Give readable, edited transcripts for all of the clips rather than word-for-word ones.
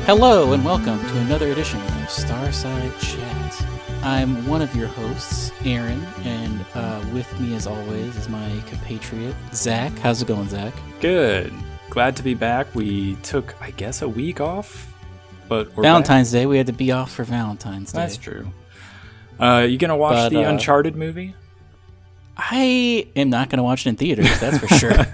Hello and welcome to another edition of Starside Chat. I'm one of your hosts, Aaron, and with me as always is my compatriot, Zach. How's it going, Zach? Good. Glad to be back. We took, I guess, a week off, but we're Valentine's Day. We had to be off for Valentine's Day. That's true. You gonna watch the Uncharted movie? I am not going to watch it in theaters, that's for sure.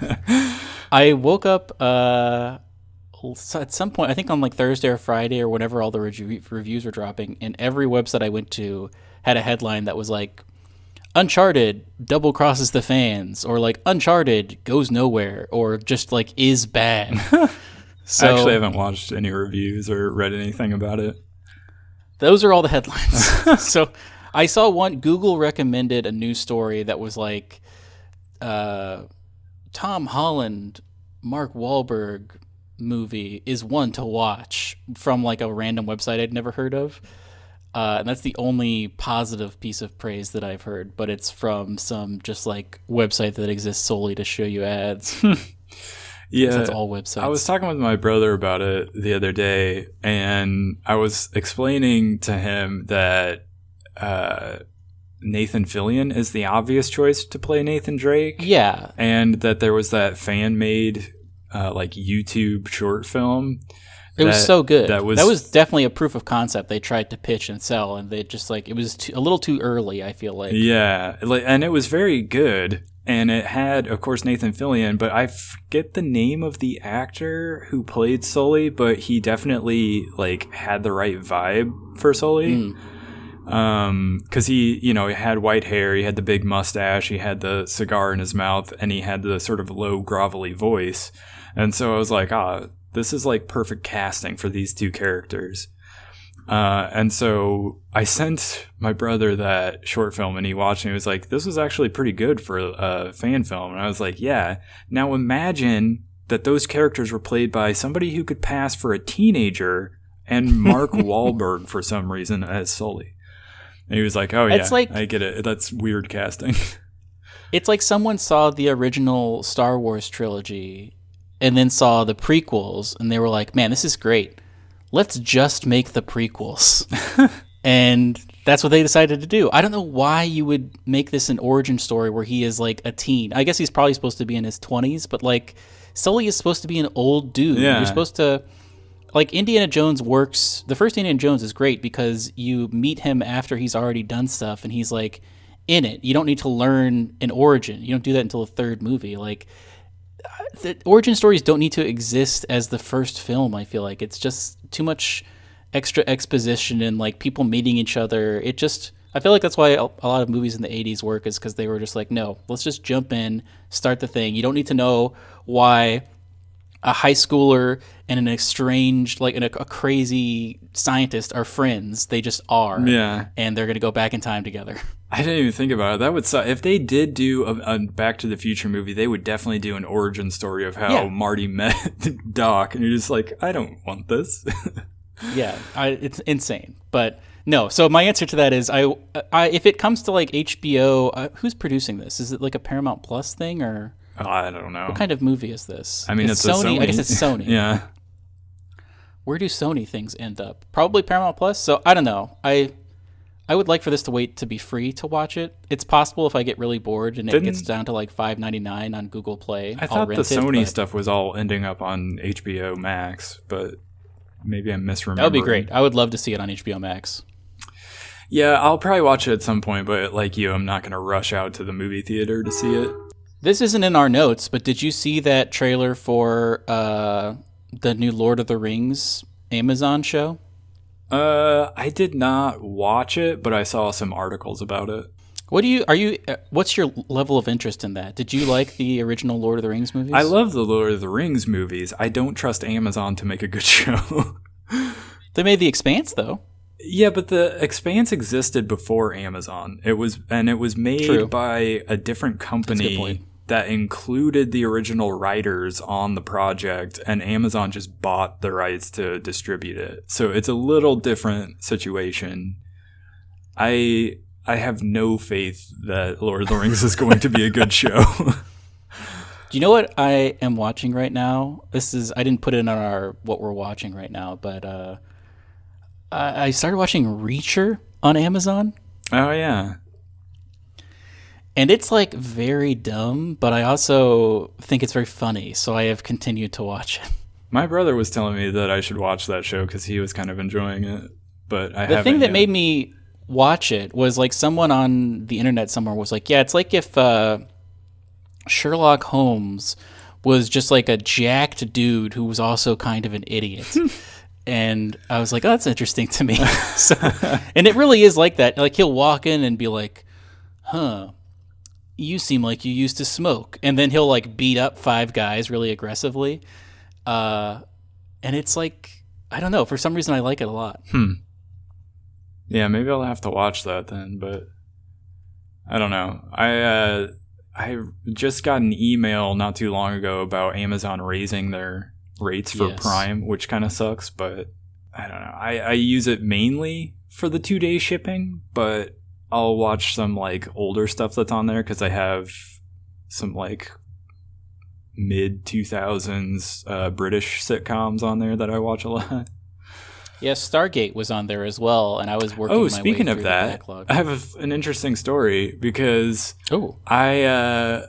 I woke up at some point, I think on like Thursday or Friday or whenever all the reviews were dropping, and every website I went to had a headline that was like, Uncharted double crosses the fans, or like Uncharted goes nowhere, or just like is bad. So, I actually haven't watched any reviews or read anything about it. Those are all the headlines. So I saw one, Google recommended a news story that was like, Tom Holland, Mark Wahlberg movie is one to watch, from like a random website I'd never heard of. And that's the only positive piece of praise that I've heard, but it's from some just like website that exists solely to show you ads. Yeah, that's all websites. I was talking with my brother about it the other day, and I was explaining to him that Nathan Fillion is the obvious choice to play Nathan Drake. Yeah. And that there was that fan-made like YouTube short film. It was so good. That was definitely a proof of concept they tried to pitch and sell, and they just like, it was a little too early, I feel like. Yeah, and it was very good. And it had, of course, Nathan Fillion, but I forget the name of the actor who played Sully, but he definitely like had the right vibe for Sully. Because he, he had white hair, he had the big mustache, he had the cigar in his mouth, and he had the sort of low, grovelly voice. And so I was like, this is like perfect casting for these two characters. And so I sent my brother that short film, and he watched it, and he was like, this was actually pretty good for a fan film. And I was like, yeah. Now imagine that those characters were played by somebody who could pass for a teenager and Mark Wahlberg for some reason as Sully. And he was like, oh, yeah, I get it. That's weird casting. It's like someone saw the original Star Wars trilogy and then saw the prequels, and they were like, man, this is great. Let's just make the prequels. And that's what they decided to do. I don't know why you would make this an origin story where he is like a teen. I guess he's probably supposed to be in his 20s, but like Sully is supposed to be an old dude. Yeah. You're supposed to... Like, Indiana Jones works... The first Indiana Jones is great because you meet him after he's already done stuff, and he's, like, in it. You don't need to learn an origin. You don't do that until the third movie. Like, the origin stories don't need to exist as the first film, I feel like. It's just too much extra exposition and, like, people meeting each other. It just... I feel like that's why a lot of movies in the 80s work, is because they were just like, no, let's just jump in, start the thing. You don't need to know why a high schooler and an estranged, like a crazy scientist are friends. They just are. Yeah. And they're going to go back in time together. I didn't even think about it. That would suck. If they did do a Back to the Future movie, they would definitely do an origin story of how Marty met Doc. And you're just like, I don't want this. Yeah, it's insane. But no, so my answer to that is, I if it comes to like HBO, who's producing this? Is it like a Paramount Plus thing, or... I don't know. What kind of movie is this? I mean, it's Sony. I guess it's Sony. Yeah. Where do Sony things end up? Probably Paramount Plus. So I don't know. I would like for this to wait to be free to watch it. It's possible if I get really bored and it gets down to like $5.99 on Google Play. I thought the Sony stuff was all ending up on HBO Max, but maybe I'm misremembering. That would be great. I would love to see it on HBO Max. Yeah, I'll probably watch it at some point, but like you, I'm not going to rush out to the movie theater to see it. This isn't in our notes, but did you see that trailer for the new Lord of the Rings Amazon show? I did not watch it, but I saw some articles about it. What's your level of interest in that? Did you like the original Lord of the Rings movies? I love the Lord of the Rings movies. I don't trust Amazon to make a good show. They made The Expanse, though. Yeah, but The Expanse existed before Amazon. It was made by a different company that included the original writers on the project, and Amazon just bought the rights to distribute it. So it's a little different situation. I have no faith that Lord of the Rings is going to be a good show. Do you know what I am watching right now? I didn't put it on our what we're watching right now, but I started watching Reacher on Amazon. Oh yeah. And it's like very dumb, but I also think it's very funny, so I have continued to watch it. My brother was telling me that I should watch that show because he was kind of enjoying it, but I haven't. The thing that yet. made me watch it was like someone on the internet somewhere was like, yeah, it's like if Sherlock Holmes was just like a jacked dude who was also kind of an idiot. And I was like, oh, that's interesting to me. So, and it really is like that. Like he'll walk in and be like, huh, you seem like you used to smoke. And then he'll like beat up 5 guys really aggressively. And it's like, I don't know. For some reason, I like it a lot. Yeah, maybe I'll have to watch that then, but I don't know. I just got an email not too long ago about Amazon raising their rates for Prime, which kind of sucks, but I don't know. I use it mainly for the 2-day shipping, but I'll watch some like older stuff that's on there because I have some like mid 2000s British sitcoms on there that I watch a lot. Yeah, Stargate was on there as well, and I was working. Oh, speaking of that, I have an interesting story because I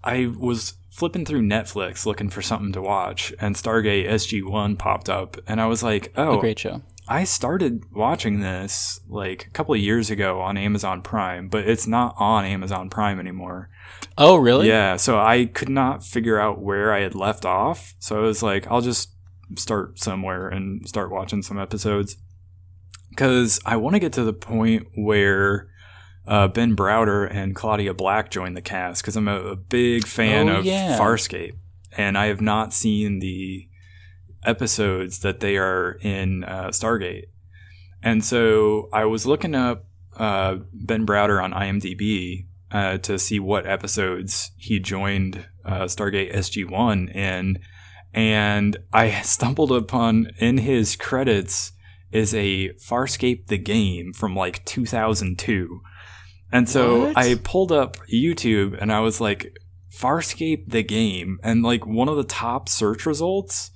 was flipping through Netflix looking for something to watch, and Stargate SG-1 popped up, and I was like, "Oh, a great show." I started watching this like a couple of years ago on Amazon Prime, but it's not on Amazon Prime anymore. Oh, really? Yeah, so I could not figure out where I had left off. So I was like, I'll just start somewhere and start watching some episodes. Because I want to get to the point where Ben Browder and Claudia Black join the cast, because I'm a big fan of Farscape. And I have not seen the episodes that they are in Stargate. And so I was looking up Ben Browder on IMDb to see what episodes he joined Stargate SG-1 in, and I stumbled upon in his credits is a Farscape the game from like 2002. And so I pulled up YouTube and I was like, Farscape the game, and like one of the top search results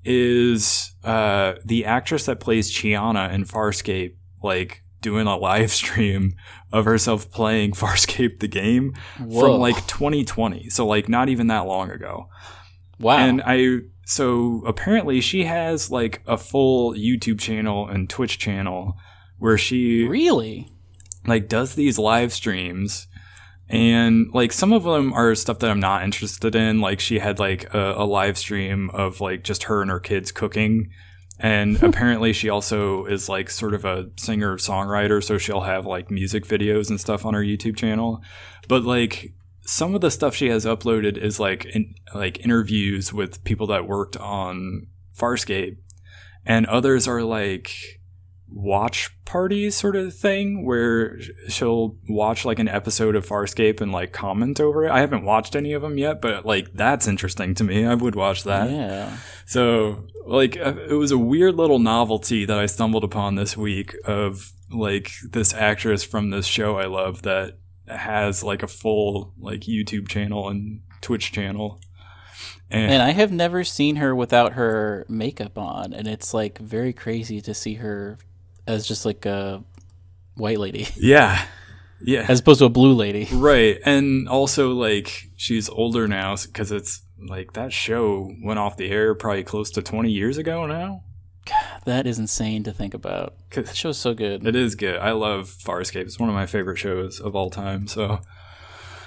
is the actress that plays Chiana in Farscape, like doing a live stream of herself playing Farscape the game from like 2020. So like not even that long ago. Wow. And so apparently she has like a full YouTube channel and Twitch channel where she really like does these live streams. And like some of them are stuff that I'm not interested in. Like she had like a live stream of like just her and her kids cooking. And apparently she also is like sort of a singer songwriter. So she'll have like music videos and stuff on her YouTube channel. But like some of the stuff she has uploaded is like interviews with people that worked on Farscape. And others are like watch parties sort of thing where she'll watch like an episode of Farscape and like comment over it. I haven't watched any of them yet, but like that's interesting to me. I would watch that. Yeah. So like it was a weird little novelty that I stumbled upon this week of like this actress from this show I love that has like a full like YouTube channel and Twitch channel. And I have never seen her without her makeup on, and it's like very crazy to see her as just like a white lady. Yeah. As opposed to a blue lady. Right. And also like she's older now because it's like that show went off the air probably close to 20 years ago now. God, that is insane to think about. That show's so good. It is good. I love Farscape. It's one of my favorite shows of all time. So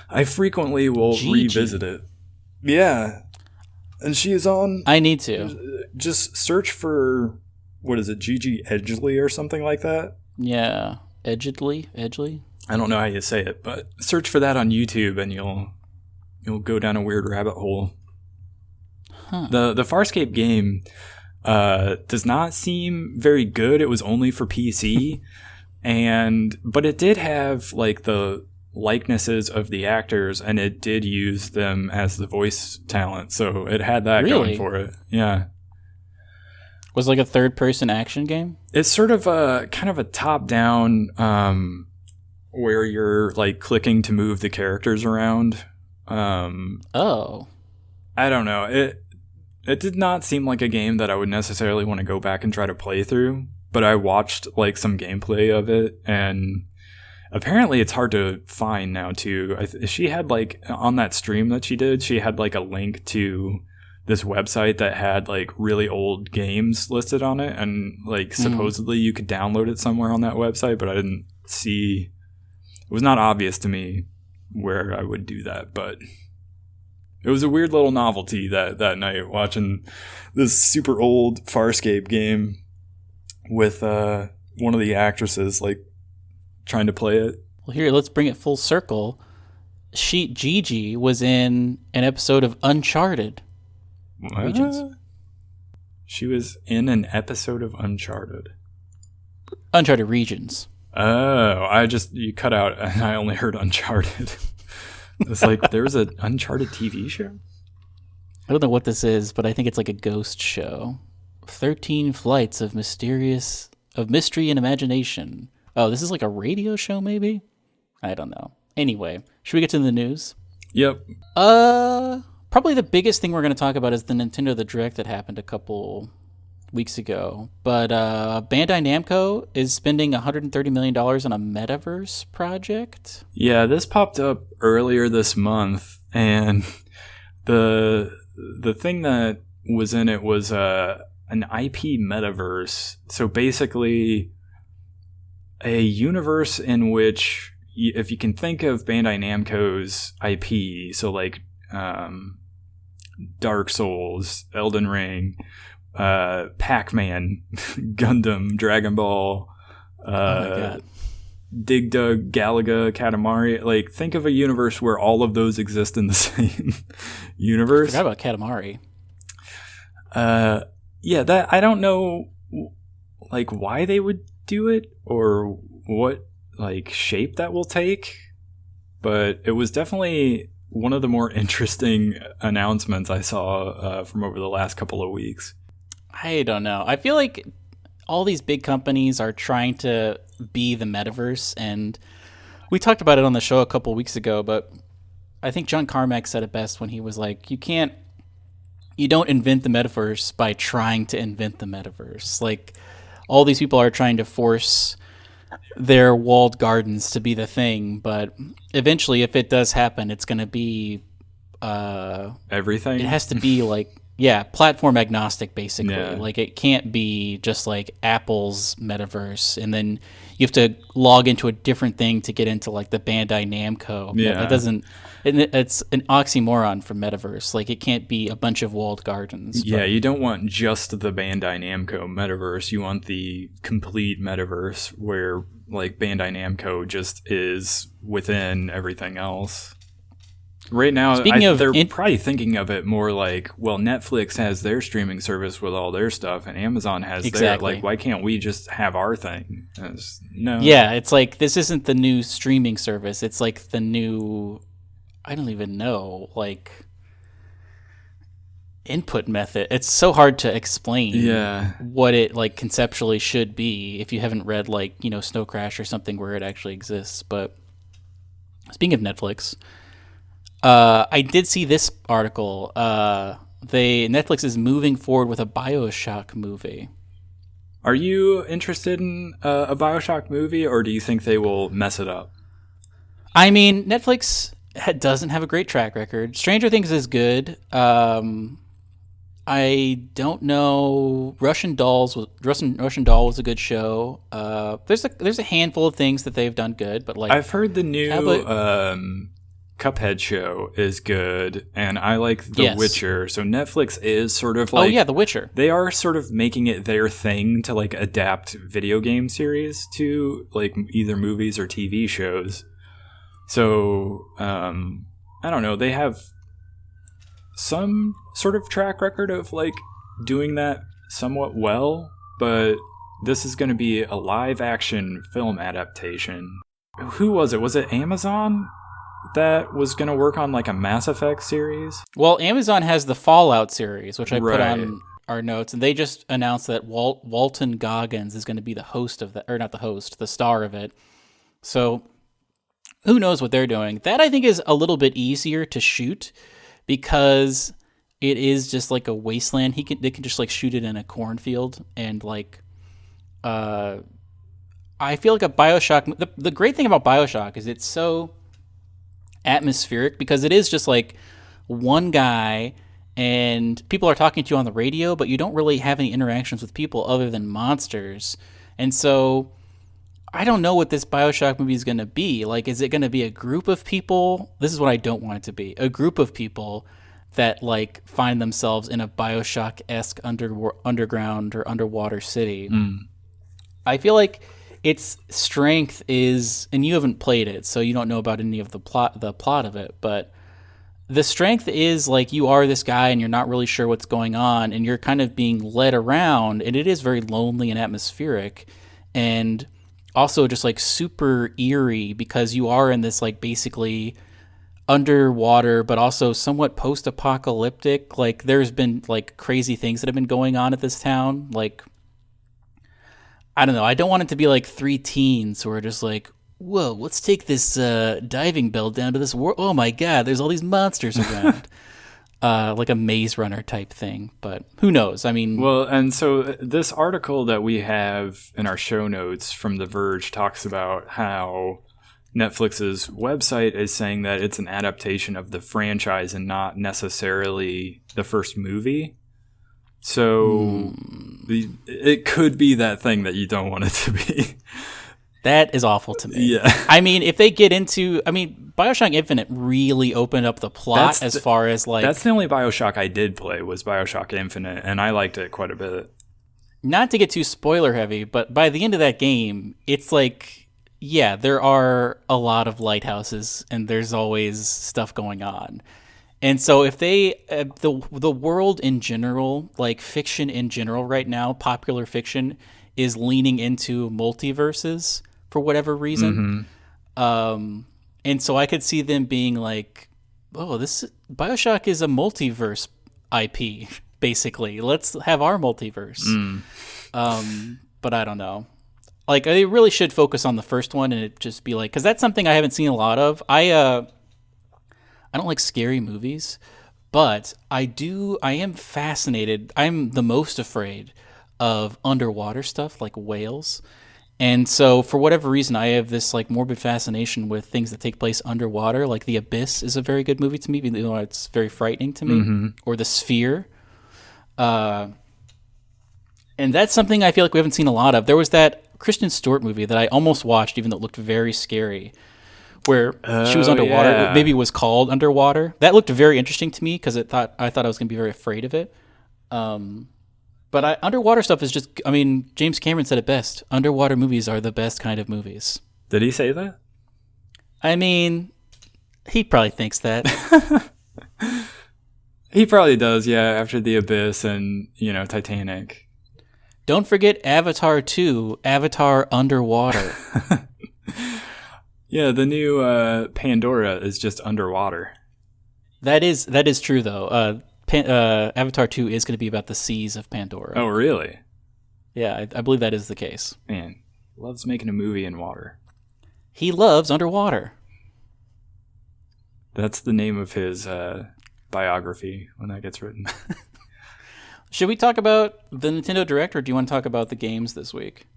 I frequently will revisit it. Yeah. And she is on... I need to. Just search for... What is it, Gigi Edgley or something like that? Yeah. Edgley? I don't know how you say it, but search for that on YouTube and you'll go down a weird rabbit hole. Huh. The Farscape game does not seem very good. It was only for PC, but it did have like the likenesses of the actors, and it did use them as the voice talent, so it had that going for it. Yeah. Was it like a third-person action game? It's sort of a kind of a top-down, where you're like clicking to move the characters around. Oh. I don't know. It did not seem like a game that I would necessarily want to go back and try to play through, but I watched like some gameplay of it, and apparently it's hard to find now too. She had like on that stream that she did, she had like a link to this website that had like really old games listed on it, and like supposedly you could download it somewhere on that website, but I didn't see, it was not obvious to me where I would do that, but it was a weird little novelty that night watching this super old Farscape game with one of the actresses like trying to play it. Well, here, let's bring it full circle. Gigi was in an episode of Uncharted. What? Regions. She was in an episode of Uncharted. Uncharted Regions. Oh, you cut out and I only heard Uncharted. It's like there was an Uncharted TV show? I don't know what this is, but I think it's like a ghost show. 13 flights of mystery and imagination. Oh, this is like a radio show maybe? I don't know. Anyway, should we get to the news? Yep. Probably the biggest thing we're going to talk about is the Nintendo Direct that happened a couple weeks ago. But Bandai Namco is spending $130 million on a metaverse project. Yeah, this popped up earlier this month, and the thing that was in it was an IP metaverse. So basically a universe in which, if you can think of Bandai Namco's IP, so like Dark Souls, Elden Ring, Pac-Man, Gundam, Dragon Ball, Oh my god. Dig Dug, Galaga, Katamari. Like, think of a universe where all of those exist in the same universe. I forgot about Katamari. Yeah, that I don't know, like, why they would do it or what like shape that will take, but it was definitely one of the more interesting announcements I saw from over the last couple of weeks. I don't know. I feel like all these big companies are trying to be the metaverse, and we talked about it on the show a couple weeks ago, but I think John Carmack said it best when he was like, you don't invent the metaverse by trying to invent the metaverse. Like, all these people are trying to force their walled gardens to be the thing, but eventually, if it does happen, it's going to be Everything? it has to be like, yeah, platform agnostic, basically. Yeah. Like, it can't be just like Apple's metaverse, and then you have to log into a different thing to get into like the Bandai Namco. Yeah. It doesn't. It's an oxymoron for metaverse. Like, it can't be a bunch of walled gardens. Yeah, you don't want just the Bandai Namco metaverse. You want the complete metaverse where like Bandai Namco just is within everything else. Right now, they're probably thinking of it more like, well, Netflix has their streaming service with all their stuff, and Amazon has their. Like, why can't we just have our thing? No. Yeah, it's like, this isn't the new streaming service. It's like the new, I don't even know, like, input method. It's so hard to explain what it like conceptually should be if you haven't read like, Snow Crash or something where it actually exists. But speaking of Netflix, I did see this article. Netflix is moving forward with a BioShock movie. Are you interested in a BioShock movie, or do you think they will mess it up? I mean, Netflix doesn't have a great track record. Stranger Things is good. I don't know. Russian Doll was a good show. There's a handful of things that they've done good, but like, I've heard the new Cuphead show is good, and I like The Witcher. So Netflix is sort of like, The Witcher. They are sort of making it their thing to like adapt video game series to like either movies or TV shows. So I don't know. They have some sort of track record of like doing that somewhat well, but this is going to be a live action film adaptation. Who was it? Was it Amazon that was going to work on like a Mass Effect series? Well, Amazon has the Fallout series, which I put on our notes, and they just announced that Walton Goggins is going to be the host of that, or not the host, the star of it. So who knows what they're doing. That I think is a little bit easier to shoot because it is just like a wasteland. They can just like shoot it in a cornfield and like I feel like a BioShock. The great thing about BioShock is it's so atmospheric because it is just like one guy and people are talking to you on the radio, but you don't really have any interactions with people other than monsters. And so I don't know what this BioShock movie is going to be. Like, is it going to be a group of people? This is what I don't want it to be. A group of people that like find themselves in a BioShock-esque underground or underwater city. I feel like its strength is, and you haven't played it, so you don't know about any of the plot of it, but the strength is like you are this guy and you're not really sure what's going on and you're kind of being led around, and it is very lonely and atmospheric and also just like super eerie because you are in this like basically underwater but also somewhat post-apocalyptic. Like there's been like crazy things that have been going on at this town. Like I don't know, I don't want it to be like three teens who are just like, whoa, let's take this diving bell down to this world. Oh my god, there's all these monsters around. Like a Maze Runner type thing, but who knows? I mean, well, and so this article that we have in our show notes from The Verge talks about how Netflix's website is saying that it's an adaptation of the franchise and not necessarily the first movie. So it could be that thing that you don't want it to be. That is awful to me. Yeah. I mean, if they get into, BioShock Infinite really opened up the plot as far as like. That's the only BioShock I did play was BioShock Infinite, and I liked it quite a bit. Not to get too spoiler heavy, but by the end of that game, it's like, yeah, there are a lot of lighthouses and there's always stuff going on. And so if they, the world in general, like fiction in general right now, popular fiction is leaning into multiverses for whatever reason. And so I could see them being like, oh, this BioShock is a multiverse IP, basically. Let's have our multiverse. But I don't know. Like, they really should focus on the first one and it just be like, because that's something I haven't seen a lot of. I don't like scary movies, but I am fascinated. I'm the most afraid of underwater stuff like whales. And so for whatever reason, I have this like morbid fascination with things that take place underwater. Like The Abyss is a very good movie to me, even though it's very frightening to me. Or The Sphere. And that's something I feel like we haven't seen a lot of. There was that Kristen Stewart movie that I almost watched, even though it looked very scary, where she was underwater. Yeah. Maybe it was called Underwater. That looked very interesting to me because I thought I was going to be very afraid of it. But underwater stuff is just, James Cameron said it best. Underwater movies are the best kind of movies. Did he say that? He probably thinks that. He probably does, yeah, after The Abyss and, Titanic. Don't forget Avatar 2, Avatar Underwater. Yeah, the new Pandora is just underwater. That is true, though. Avatar 2 is going to be about the seas of Pandora. Oh, really? Yeah, I believe that is the case. Man, loves making a movie in water. He loves underwater. That's the name of his biography when that gets written. Should we talk about the Nintendo Direct, or do you want to talk about the games this week?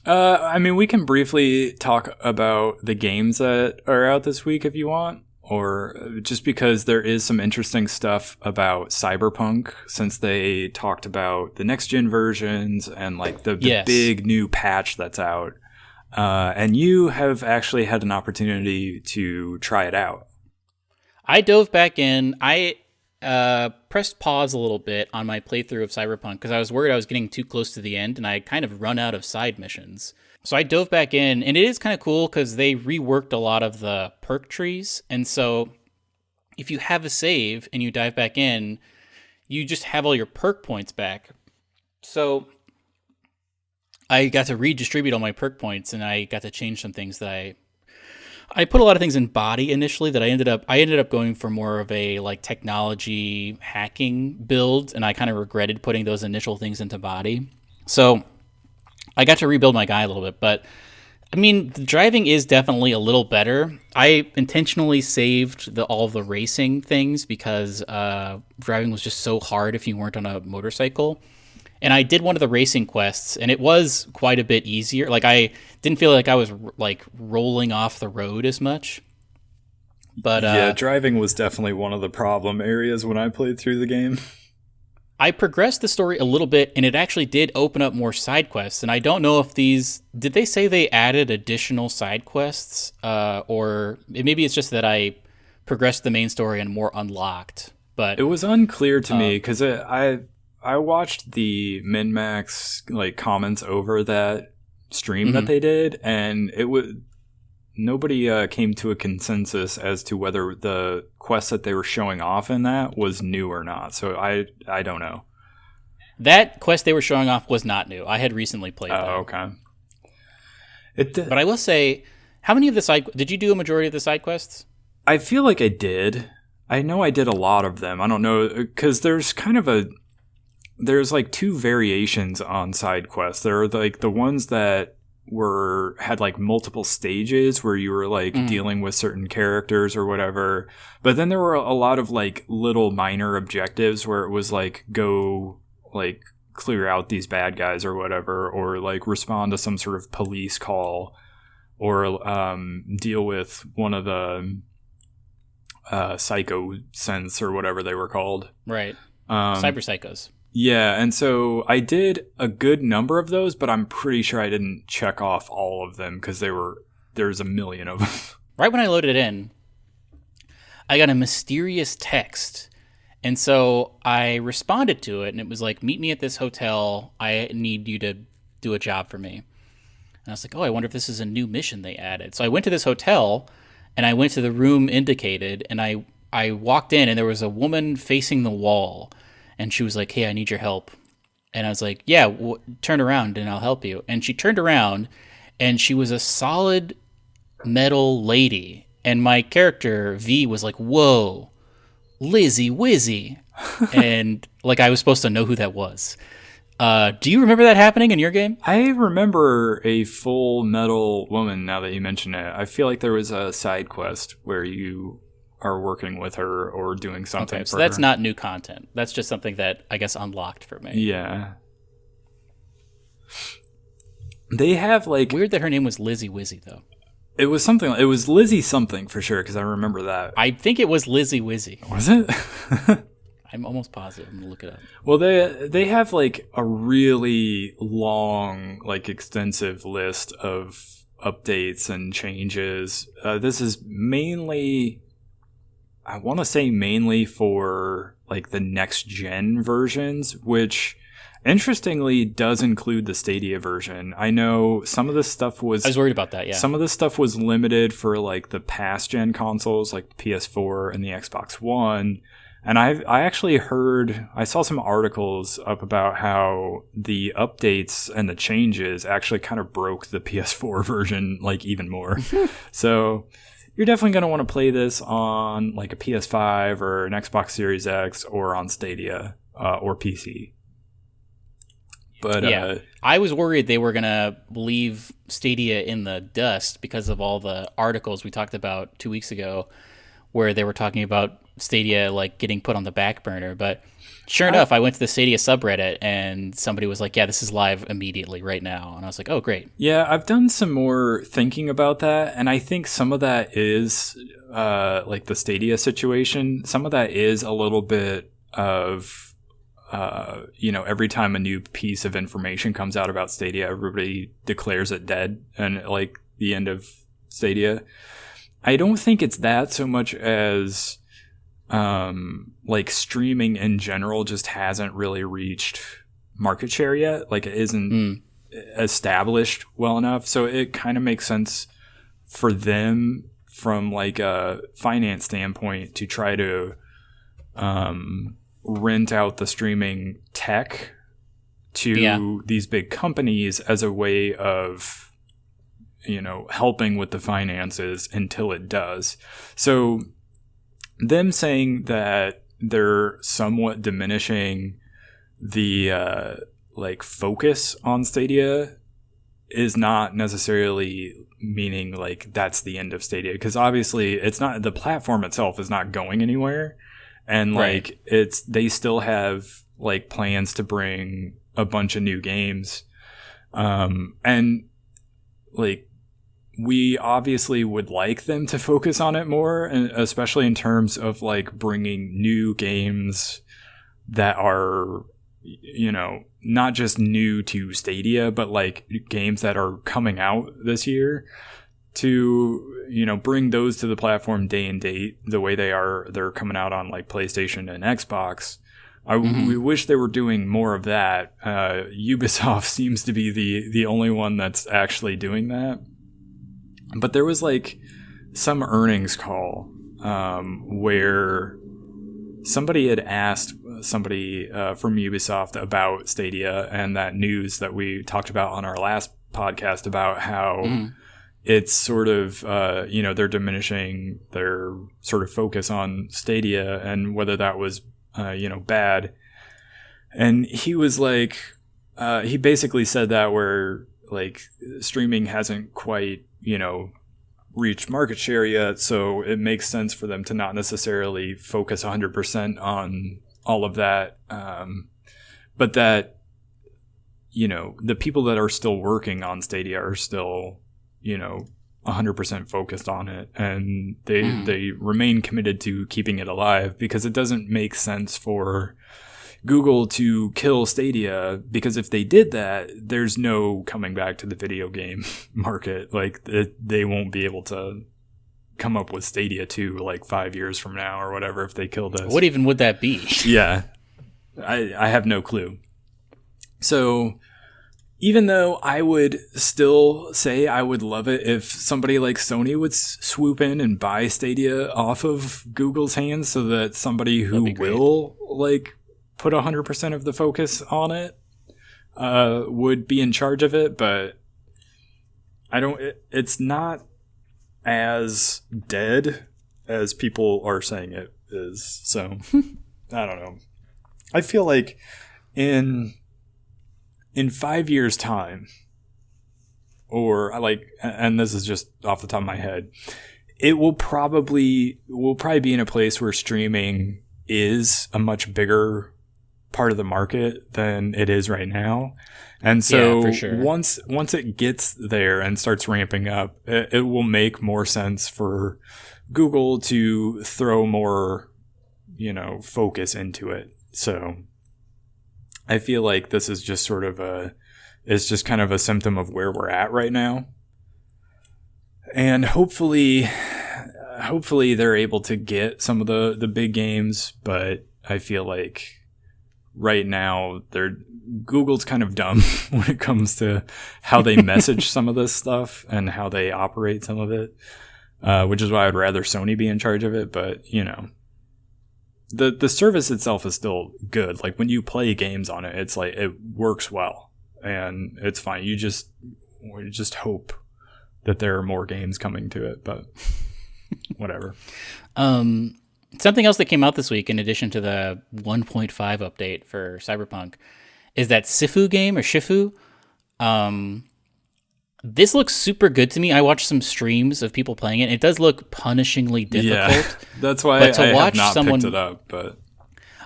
We can briefly talk about the games that are out this week if you want, or just because there is some interesting stuff about Cyberpunk since they talked about the next-gen versions and like the big new patch that's out. And you have actually had an opportunity to try it out. I dove back in. I pressed pause a little bit on my playthrough of Cyberpunk because I was worried I was getting too close to the end and I kind of run out of side missions. So I dove back in, and it is kind of cool because they reworked a lot of the perk trees. And so if you have a save and you dive back in, you just have all your perk points back. So I got to redistribute all my perk points, and I got to change some things that I put a lot of things in body initially that I ended up going for more of a like technology hacking build, and I kind of regretted putting those initial things into body. So I got to rebuild my guy a little bit, but I mean, the driving is definitely a little better. I intentionally saved all of the racing things because driving was just so hard if you weren't on a motorcycle. And I did one of the racing quests, and it was quite a bit easier. Like I didn't feel like I was like rolling off the road as much. But Yeah, driving was definitely one of the problem areas when I played through the game. I progressed the story a little bit, and it actually did open up more side quests. And I don't know if did they say they added additional side quests, or maybe it's just that I progressed the main story and more unlocked. But It was unclear to me because I watched the min-max like comments over that stream that they did, and it was nobody came to a consensus as to whether the quest that they were showing off in that was new or not. So I don't know. that quest they were showing off was not new. I had recently played that. Oh, okay. But I will say, how many of the did you do a majority of the side quests? I feel like I did. I know I did a lot of them. I don't know because there's like two variations on side quests. There are like the ones that had like multiple stages where you were like dealing with certain characters or whatever. But then there were a lot of like little minor objectives where it was like go like clear out these bad guys or whatever, or like respond to some sort of police call, or deal with one of the psycho sense or whatever they were called. Right. Cyber psychos. Yeah, and so I did a good number of those, but I'm pretty sure I didn't check off all of them because there's a million of them. Right when I loaded it in, I got a mysterious text. And so I responded to it, and it was like, meet me at this hotel. I need you to do a job for me. And I was like, oh, I wonder if this is a new mission they added. So I went to this hotel, and I went to the room indicated, and I walked in, and there was a woman facing the wall. And she was like, hey, I need your help. And I was like, yeah, turn around and I'll help you. And she turned around, and she was a solid metal lady. And my character, V, was like, whoa, Lizzie Wizzy. And like I was supposed to know who that was. Do you remember that happening in your game? I remember a full metal woman now that you mention it. I feel like there was a side quest where you are working with her or doing something so that's not new content. That's just something that I guess unlocked for me. Yeah. They have like... Weird that her name was Lizzie Wizzy, though. It was something... It was Lizzie something for sure, because I remember that. I think it was Lizzie Wizzy. Was it? I'm almost positive. I'm going to look it up. Well, they have like a really long, like extensive list of updates and changes. This is mainly... I want to say mainly for like the next gen versions, which interestingly does include the Stadia version. I know some of this stuff was... I was worried about that, yeah. Some of this stuff was limited for like the past gen consoles, like the PS4 and the Xbox One. And I actually I saw some articles up about how the updates and the changes actually kind of broke the PS4 version like even more. So... You're definitely going to want to play this on like a PS5 or an Xbox Series X or on Stadia or PC. But yeah, I was worried they were going to leave Stadia in the dust because of all the articles we talked about 2 weeks ago where they were talking about Stadia like getting put on the back burner. But sure enough, I went to the Stadia subreddit and somebody was like, yeah, this is live immediately right now. And I was like, oh, great. Yeah, I've done some more thinking about that. And I think some of that is like the Stadia situation. Some of that is a little bit of, every time a new piece of information comes out about Stadia, everybody declares it dead and like the end of Stadia. I don't think it's that so much as... like streaming in general just hasn't really reached market share yet. Like it isn't established well enough. So it kind of makes sense for them from like a finance standpoint to try to rent out the streaming tech to these big companies as a way of, helping with the finances until it does. So them saying that they're somewhat diminishing the like focus on Stadia is not necessarily meaning like that's the end of Stadia, because obviously it's not, the platform itself is not going anywhere, and like they still have like plans to bring a bunch of new games, and like we obviously would like them to focus on it more, and especially in terms of like bringing new games that are, you know, not just new to Stadia, but like games that are coming out this year, to, you know, bring those to the platform day and date the way they're coming out on like PlayStation and Xbox. We wish they were doing more of that. Ubisoft seems to be the only one that's actually doing that. But there was like some earnings call where somebody had asked somebody from Ubisoft about Stadia and that news that we talked about on our last podcast about how it's sort of, you know, they're diminishing their sort of focus on Stadia and whether that was, you know, bad. And he was like, he basically said that where like streaming hasn't quite, you know, reached market share yet, so it makes sense for them to not necessarily focus 100% on all of that, but that, you know, the people that are still working on Stadia are still, you know, 100% focused on it, and they remain committed to keeping it alive, because it doesn't make sense for Google to kill Stadia, because if they did that, there's no coming back to the video game market. Like they won't be able to come up with Stadia 2 like 5 years from now or whatever if they kill this. What even would that be? Yeah, I have no clue. So even though I would still say I would love it if somebody like Sony would swoop in and buy Stadia off of Google's hands, so that somebody who will like put 100% of the focus on it would be in charge of it. But it's not as dead as people are saying it is. So I don't know. I feel like in 5 years time, or like, and this is just off the top of my head, we'll probably be in a place where streaming is a much bigger part of the market than it is right now. And so for sure. once it gets there and starts ramping up, it will make more sense for Google to throw more, you know, focus into it. So I feel like this is just sort of it's just kind of a symptom of where we're at right now. And hopefully they're able to get some of the big games, but I feel like right now Google's kind of dumb when it comes to how they message some of this stuff and how they operate some of it, which is why I'd rather Sony be in charge of it. But, you know, the service itself is still good. Like when you play games on it, it's like it works well and it's fine. We just hope that there are more games coming to it, but whatever. Something else that came out this week, in addition to the 1.5 update for Cyberpunk, is that Sifu game, or Shifu. This looks super good to me. I watched some streams of people playing it. It does look punishingly difficult. Yeah, that's why I have not picked it up. But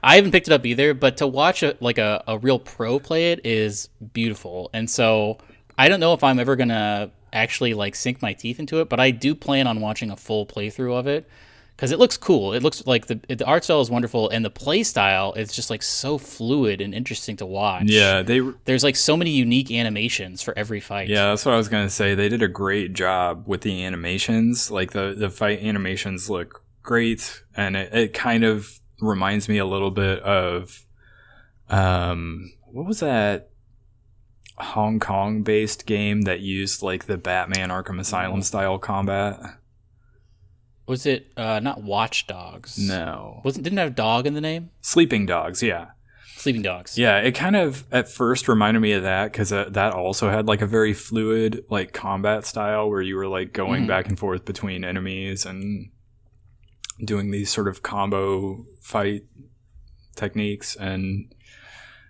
I haven't picked it up either. But to watch a real pro play it is beautiful. And so I don't know if I'm ever gonna actually like sink my teeth into it, but I do plan on watching a full playthrough of it. Because it looks cool. It looks like the art style is wonderful, and the play style is just like so fluid and interesting to watch. Yeah, there's like so many unique animations for every fight. Yeah, that's what I was gonna say. They did a great job with the animations. Like the fight animations look great, and it kind of reminds me a little bit of what was that Hong Kong based game that used like the Batman Arkham Asylum style combat? Was it not Watch Dogs? No. Didn't it have dog in the name? Sleeping Dogs, yeah. Sleeping Dogs. Yeah, it kind of at first reminded me of that, because that also had like a very fluid like combat style where you were like going back and forth between enemies and doing these sort of combo fight techniques. And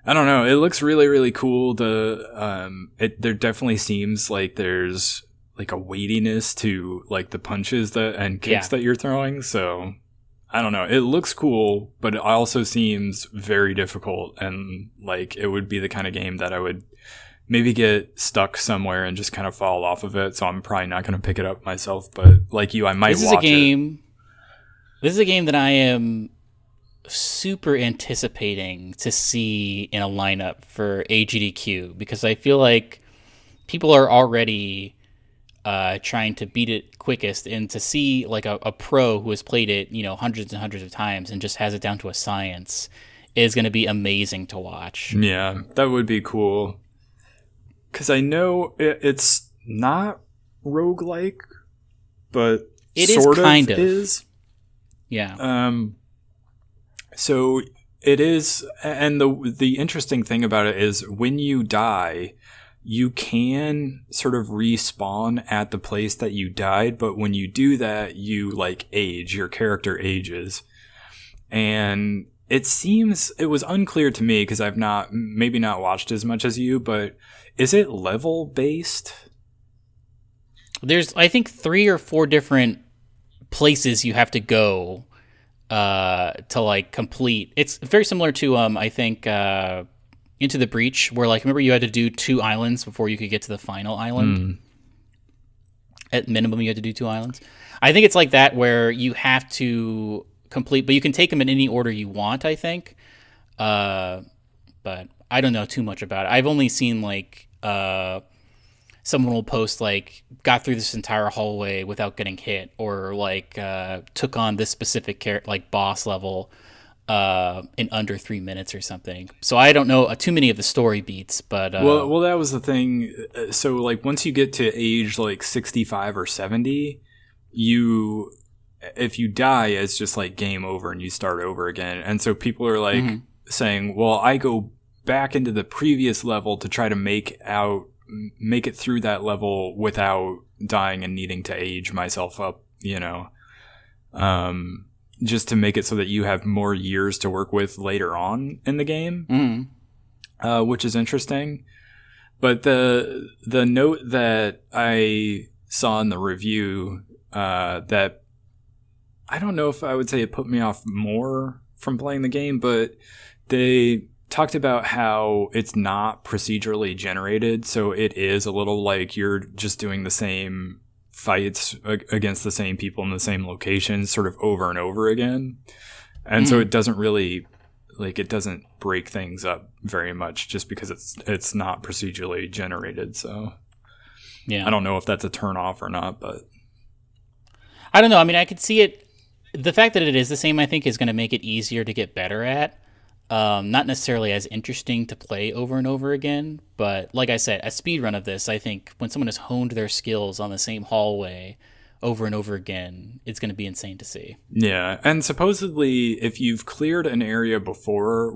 I don't know. It looks really, really cool. There definitely seems like there's like a weightiness to like the punches and kicks that you're throwing. So I don't know. It looks cool, but it also seems very difficult, and like it would be the kind of game that I would maybe get stuck somewhere and just kind of fall off of it. So I'm probably not going to pick it up myself. But like you, I might watch it. This is a game that I am super anticipating to see in a lineup for AGDQ, because I feel like people are already trying to beat it quickest, and to see like a pro who has played it, hundreds and hundreds of times and just has it down to a science is going to be amazing to watch. Yeah, that would be cool. Because I know it's not roguelike, but it sort is kind of is. Yeah. So it is, and the interesting thing about it is when you die, you can sort of respawn at the place that you died, but when you do that, you like age, your character ages. And it was unclear to me because I've maybe not watched as much as you, but is it level based? There's, I think, 3 or 4 different places you have to go to like complete. It's very similar to I think Into the Breach, where like remember you had to do 2 islands before you could get to the final island. At minimum, you had to do 2 islands. I think it's like that, where you have to complete, but you can take them in any order you want, I think. But I don't know too much about it. I've only seen like someone will post like got through this entire hallway without getting hit, or like took on this specific like boss level in under 3 minutes or something. So I don't know too many of the story beats, but well, that was the thing. So like once you get to age like 65 or 70, if you die, it's just like game over and you start over again. And so people are like saying, well, I go back into the previous level to try to make it through that level without dying and needing to age myself up, just to make it so that you have more years to work with later on in the game, which is interesting. But the note that I saw in the review that I don't know if I would say it put me off more from playing the game, but they talked about how it's not procedurally generated, so it is a little like you're just doing the same fights against the same people in the same locations sort of over and over again. And so it doesn't really, like, it doesn't break things up very much just because it's not procedurally generated. So yeah, I don't know if that's a turn off or not, but I don't know. I mean, I could see it. The fact that it is the same, I think, is going to make it easier to get better at. Not necessarily as interesting to play over and over again, but like I said, a speedrun of this, I think when someone has honed their skills on the same hallway over and over again, it's going to be insane to see. Yeah, and supposedly if you've cleared an area before,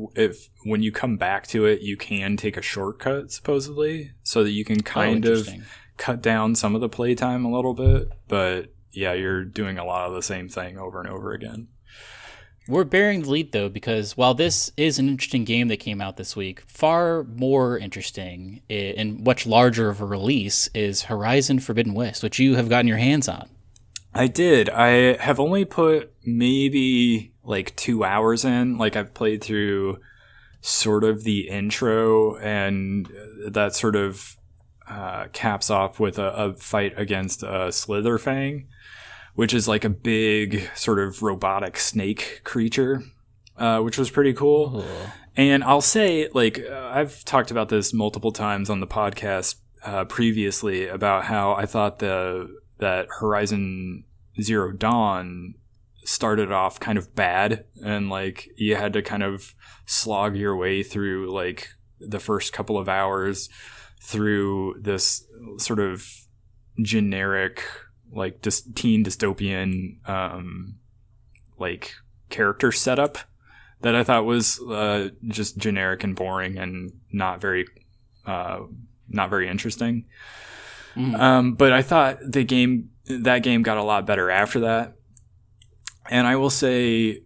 when you come back to it, you can take a shortcut, supposedly, so that you can kind of cut down some of the playtime a little bit, but yeah, you're doing a lot of the same thing over and over again. We're bearing the lead, though, because while this is an interesting game that came out this week, far more interesting and much larger of a release is Horizon Forbidden West, which you have gotten your hands on. I did. I have only put maybe like 2 hours in. Like I've played through sort of the intro, and that sort of caps off with a fight against a Slitherfang, which is like a big sort of robotic snake creature, which was pretty cool. Ooh. And I'll say, like, I've talked about this multiple times on the podcast previously about how I thought that Horizon Zero Dawn started off kind of bad, and like you had to kind of slog your way through like the first couple of hours through this sort of generic, like teen dystopian like character setup that I thought was just generic and boring and not very interesting. But I thought that game got a lot better after that. And I will say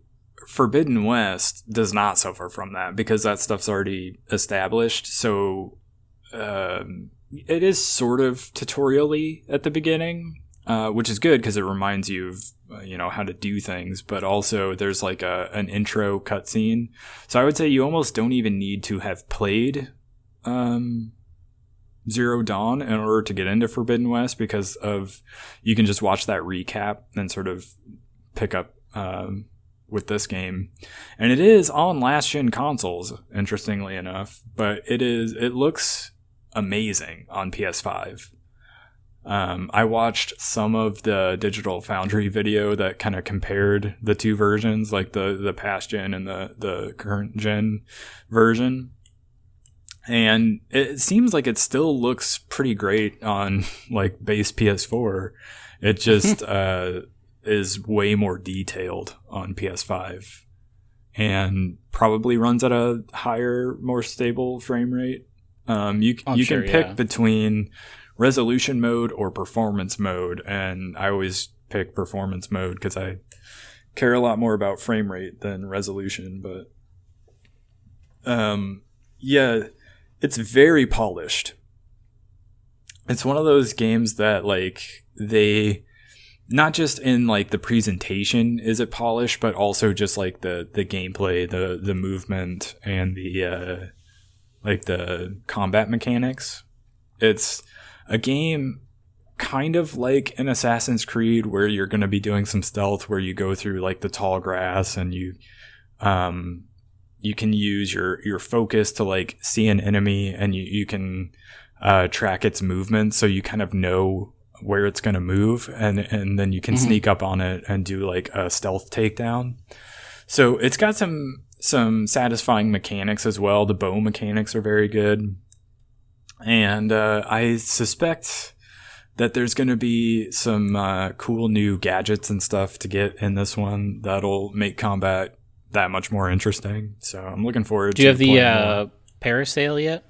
Forbidden West does not suffer from that because that stuff's already established. So it is sort of tutorial-y at the beginning, which is good because it reminds you of how to do things. But also there's like an intro cutscene. So I would say you almost don't even need to have played Zero Dawn in order to get into Forbidden West, because you can just watch that recap and sort of pick up with this game. And it is on last gen consoles, interestingly enough, but it looks amazing on PS5. I watched some of the Digital Foundry video that kind of compared the two versions, like the past gen and the current gen version. And it seems like it still looks pretty great on like base PS4. It just is way more detailed on PS5 and probably runs at a higher, more stable frame rate. You can pick between resolution mode or performance mode, and I always pick performance mode because I care a lot more about frame rate than resolution. But yeah, it's very polished. It's one of those games that like they, not just in like the presentation is it polished, but also just like the gameplay, the movement, and the like the combat mechanics. It's a game kind of like an Assassin's Creed where you're going to be doing some stealth, where you go through like the tall grass and you can use your focus to like see an enemy, and you can track its movement, so you kind of know where it's going to move, and then you can sneak up on it and do like a stealth takedown. So it's got some satisfying mechanics as well. The bow mechanics are very good. And I suspect that there's going to be some cool new gadgets and stuff to get in this one that'll make combat that much more interesting. So I'm looking forward to it. Do you have the parasail yet?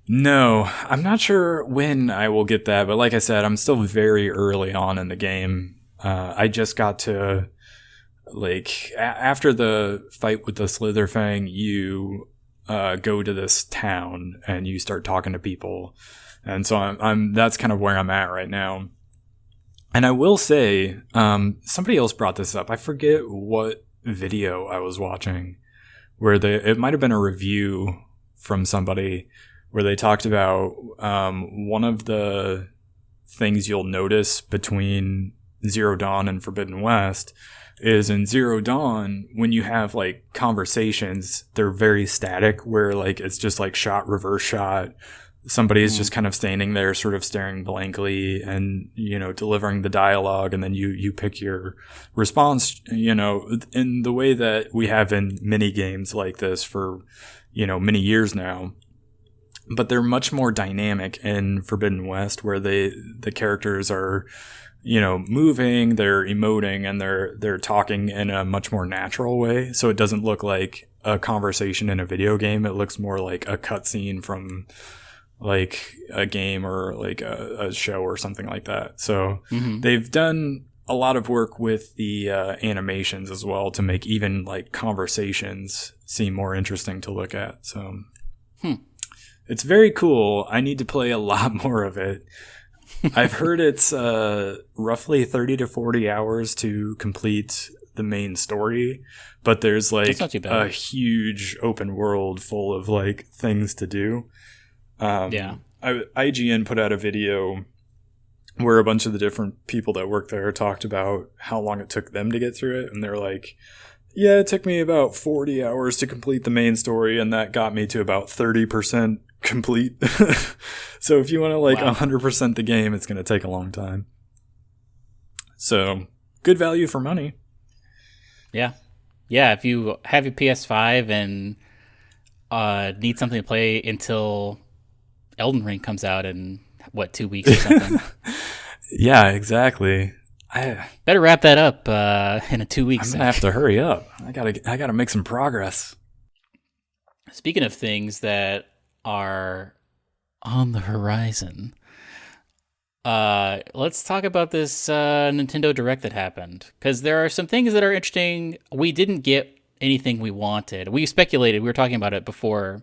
No, I'm not sure when I will get that. But like I said, I'm still very early on in the game. I just got to, like, after the fight with the Slitherfang, you go to this town and you start talking to people, and so that's kind of where I'm at right now. And I will say, somebody else brought this up. I forget what video I was watching, where it might have been a review from somebody where they talked about one of the things you'll notice between Zero Dawn and Forbidden West is in Zero Dawn, when you have like conversations, they're very static, where like it's just like shot, reverse shot. Somebody is just kind of standing there sort of staring blankly and, delivering the dialogue, and then you pick your response, in the way that we have in mini games like this for, many years now. But they're much more dynamic in Forbidden West, where the characters are, moving, they're emoting, and they're talking in a much more natural way. So it doesn't look like a conversation in a video game. It looks more like a cutscene from like a game or like a show or something like that. So they've done a lot of work with the animations as well to make even like conversations seem more interesting to look at. So it's very cool. I need to play a lot more of it. I've heard it's roughly 30 to 40 hours to complete the main story, but there's like a huge open world full of like things to do. IGN put out a video where a bunch of the different people that work there talked about how long it took them to get through it, and they're like, yeah, it took me about 40 hours to complete the main story, and that got me to about 30% complete. So if you want to 100% the game, it's going to take a long time. So good value for money. Yeah. If you have your PS5 and need something to play until Elden Ring comes out in 2 weeks or something. Yeah, exactly. I better wrap that up in 2 weeks. I'm gonna have to hurry up. I gotta make some progress. Speaking of things that are on the horizon, let's talk about this Nintendo Direct that happened, because there are some things that are interesting we didn't get anything we wanted. We speculated. We were talking about it before.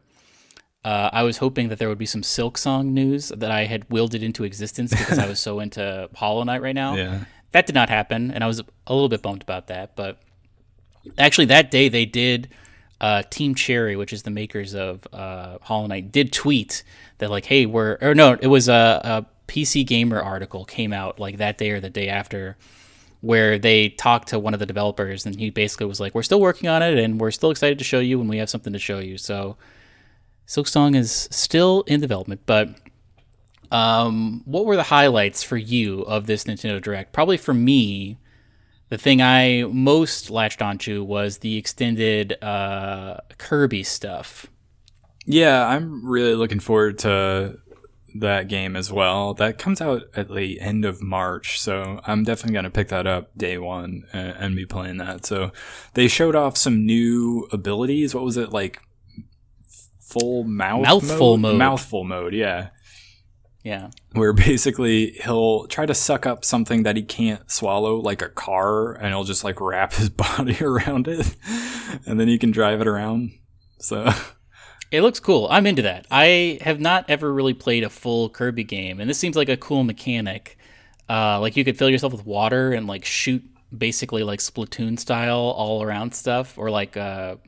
I was hoping that there would be some Silksong news that I had willed it into existence because I was so into Hollow Knight right now. Yeah. That did not happen, and I was a little bit bummed about that. But actually, that day they did. Team Cherry, which is the makers of Hollow Knight, did tweet that like, "Hey, it was a PC Gamer article came out like that day or the day after." Where they talked to one of the developers, and he basically was like, "We're still working on it, and we're still excited to show you when we have something to show you." So, Silksong is still in development. But what were the highlights for you of this Nintendo Direct? Probably for me, the thing I most latched onto was the extended Kirby stuff. Yeah, I'm really looking forward to that game as well. That comes out at the end of March, so I'm definitely going to pick that up day one and be playing that. So they showed off some new abilities. What was it, like full mouthful mode? Mouthful mode, yeah. Yeah. Where basically he'll try to suck up something that he can't swallow, like a car, and he'll just like wrap his body around it, and then he can drive it around. So it looks cool. I'm into that. I have not ever really played a full Kirby game, and this seems like a cool mechanic. Like you could fill yourself with water and like shoot basically like Splatoon style all around stuff, or like what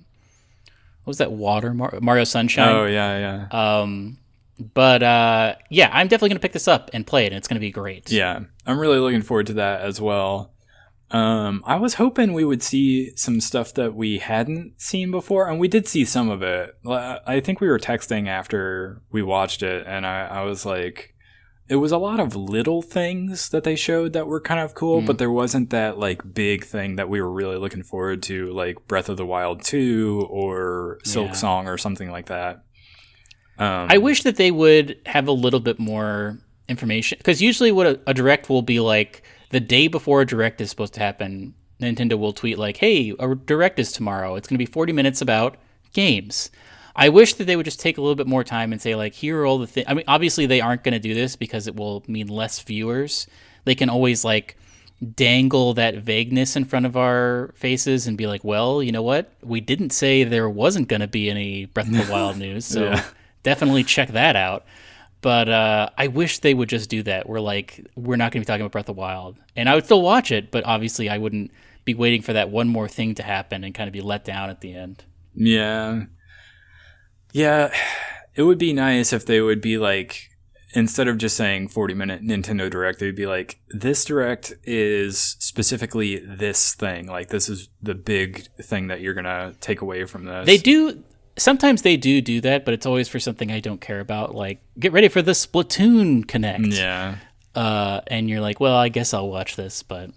was that Mario Sunshine? Oh yeah. But yeah, I'm definitely gonna pick this up and play it, and it's gonna be great. Yeah, I'm really looking forward to that as well. I was hoping we would see some stuff that we hadn't seen before, and we did see some of it. I think we were texting after we watched it, and I was like, it was a lot of little things that they showed that were kind of cool, but there wasn't that like big thing that we were really looking forward to, like Breath of the Wild 2 or Silksong or something like that. I wish that they would have a little bit more information, because usually what a Direct will be like, the day before a Direct is supposed to happen, Nintendo will tweet like, "Hey, a Direct is tomorrow. It's going to be 40 minutes about games." I wish that they would just take a little bit more time and say like, "Here are all the things." I mean, obviously they aren't going to do this because it will mean less viewers. They can always like dangle that vagueness in front of our faces and be like, "Well, you know what? We didn't say there wasn't going to be any Breath of the Wild news, so definitely check that out." But I wish they would just do that. We're not going to be talking about Breath of the Wild. And I would still watch it, but obviously I wouldn't be waiting for that one more thing to happen and kind of be let down at the end. Yeah. Yeah, it would be nice if they would be like, instead of just saying 40-minute Nintendo Direct, they'd be like, this Direct is specifically this thing. Like, this is the big thing that you're going to take away from this. Sometimes they do that, but it's always for something I don't care about. Like, get ready for the Splatoon Connect. Yeah. And you're like, well, I guess I'll watch this, but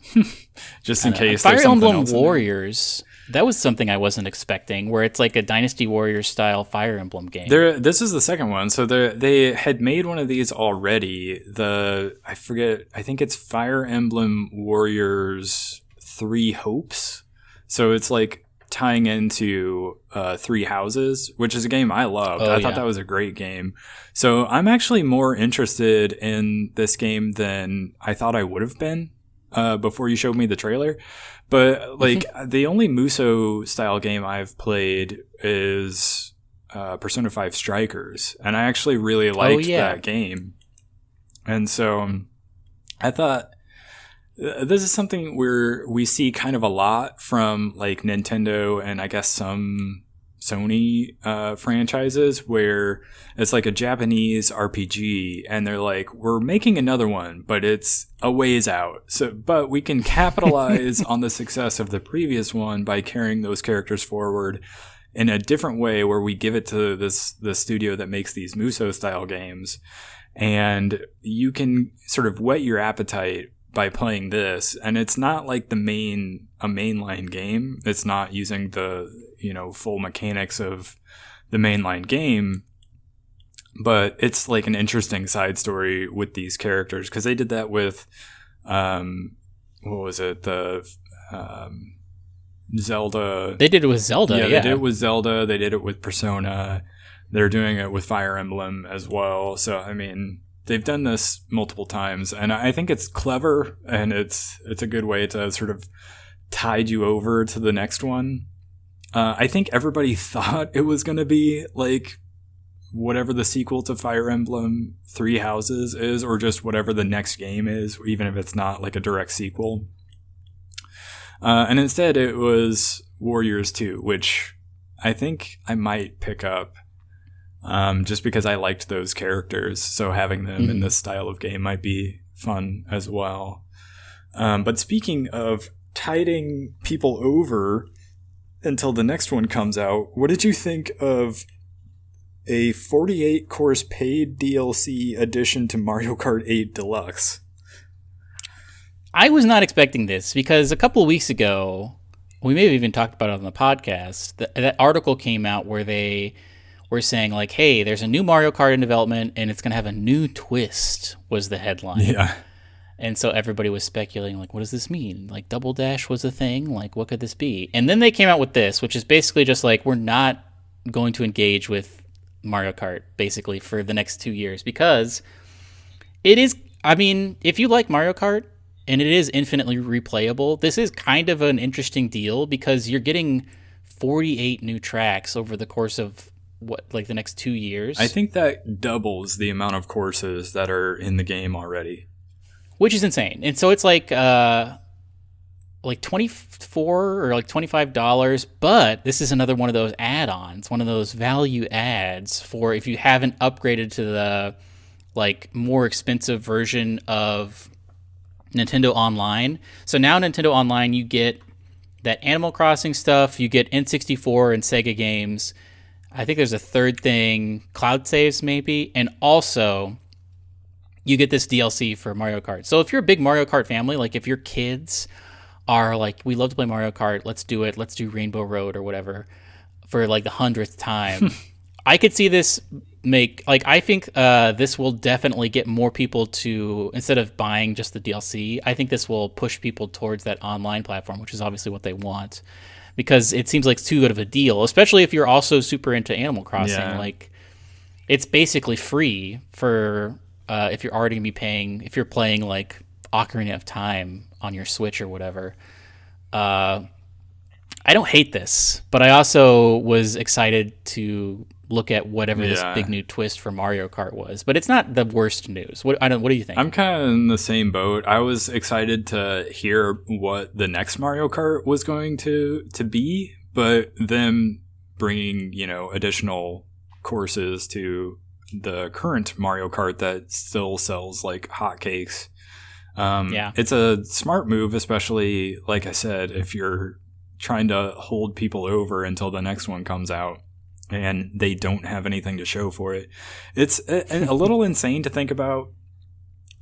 just in case. Fire Emblem Warriors, that was something I wasn't expecting, where it's like a Dynasty Warriors style Fire Emblem game. This is the second one. So they had made one of these already. I think it's Fire Emblem Warriors 3 Hopes. So it's like tying into Three Houses, which is a game I loved. I thought that was a great game. So I'm actually more interested in this game than I thought I would have been before you showed me the trailer. But like the only Muso style game I've played is Persona 5 Strikers, and I actually really liked that game. And so I thought, this is something where we see kind of a lot from like Nintendo and I guess some Sony franchises, where it's like a Japanese RPG and they're like, we're making another one, but it's a ways out. But we can capitalize on the success of the previous one by carrying those characters forward in a different way, where we give it to the studio that makes these Muso style games, and you can sort of whet your appetite by playing this. And it's not like a mainline game. It's not using the full mechanics of the mainline game, but it's like an interesting side story with these characters, because they did that with what was it, the Zelda. They did it with Zelda. They did it with Zelda. They did it with Persona. They're doing it with Fire Emblem as well. So I mean, they've done this multiple times, and I think it's clever, and it's a good way to sort of tide you over to the next one. I think everybody thought it was going to be like whatever the sequel to Fire Emblem Three Houses is, or just whatever the next game is, even if it's not like a direct sequel. And instead it was Warriors 2, which I think I might pick up just because I liked those characters. So having them in this style of game might be fun as well. But speaking of tiding people over until the next one comes out, what did you think of a 48-course paid DLC addition to Mario Kart 8 Deluxe? I was not expecting this because a couple of weeks ago, we may have even talked about it on the podcast, that article came out where they were saying like, hey, there's a new Mario Kart in development and it's going to have a new twist, was the headline. Yeah. And so everybody was speculating, like, what does this mean? Like, Double Dash was a thing? Like, what could this be? And then they came out with this, which is basically just like, we're not going to engage with Mario Kart, basically, for the next 2 years. Because it is, I mean, if you like Mario Kart, and it is infinitely replayable, this is kind of an interesting deal because you're getting 48 new tracks over the course of, what, like the next 2 years? I think that doubles the amount of courses that are in the game already. Which is insane. And so it's like 24 or like $25, but this is another one of those add-ons, one of those value adds for if you haven't upgraded to the like more expensive version of Nintendo Online. So now Nintendo Online, you get that Animal Crossing stuff, you get N64 and Sega games. I think there's a third thing, cloud saves maybe, and also you get this DLC for Mario Kart. So if you're a big Mario Kart family, like if your kids are like, we love to play Mario Kart, let's do it, let's do Rainbow Road or whatever for like the 100th time, I could see this make, like, I think this will definitely get more people to, instead of buying just the DLC, I think this will push people towards that online platform, which is obviously what they want, because it seems like it's too good of a deal, especially if you're also super into Animal Crossing. Yeah. Like, it's basically free for if you're already going to be paying, if you're playing like Ocarina of Time on your Switch or whatever. I don't hate this, but I also was excited to look at whatever this big new twist for Mario Kart was. But it's not the worst news. What do you think? I'm kind of in the same boat. I was excited to hear what the next Mario Kart was going to be, but them bringing, additional courses to the current Mario Kart that still sells like hotcakes. It's a smart move, especially, like I said, if you're trying to hold people over until the next one comes out and they don't have anything to show for it. It's a little insane to think about.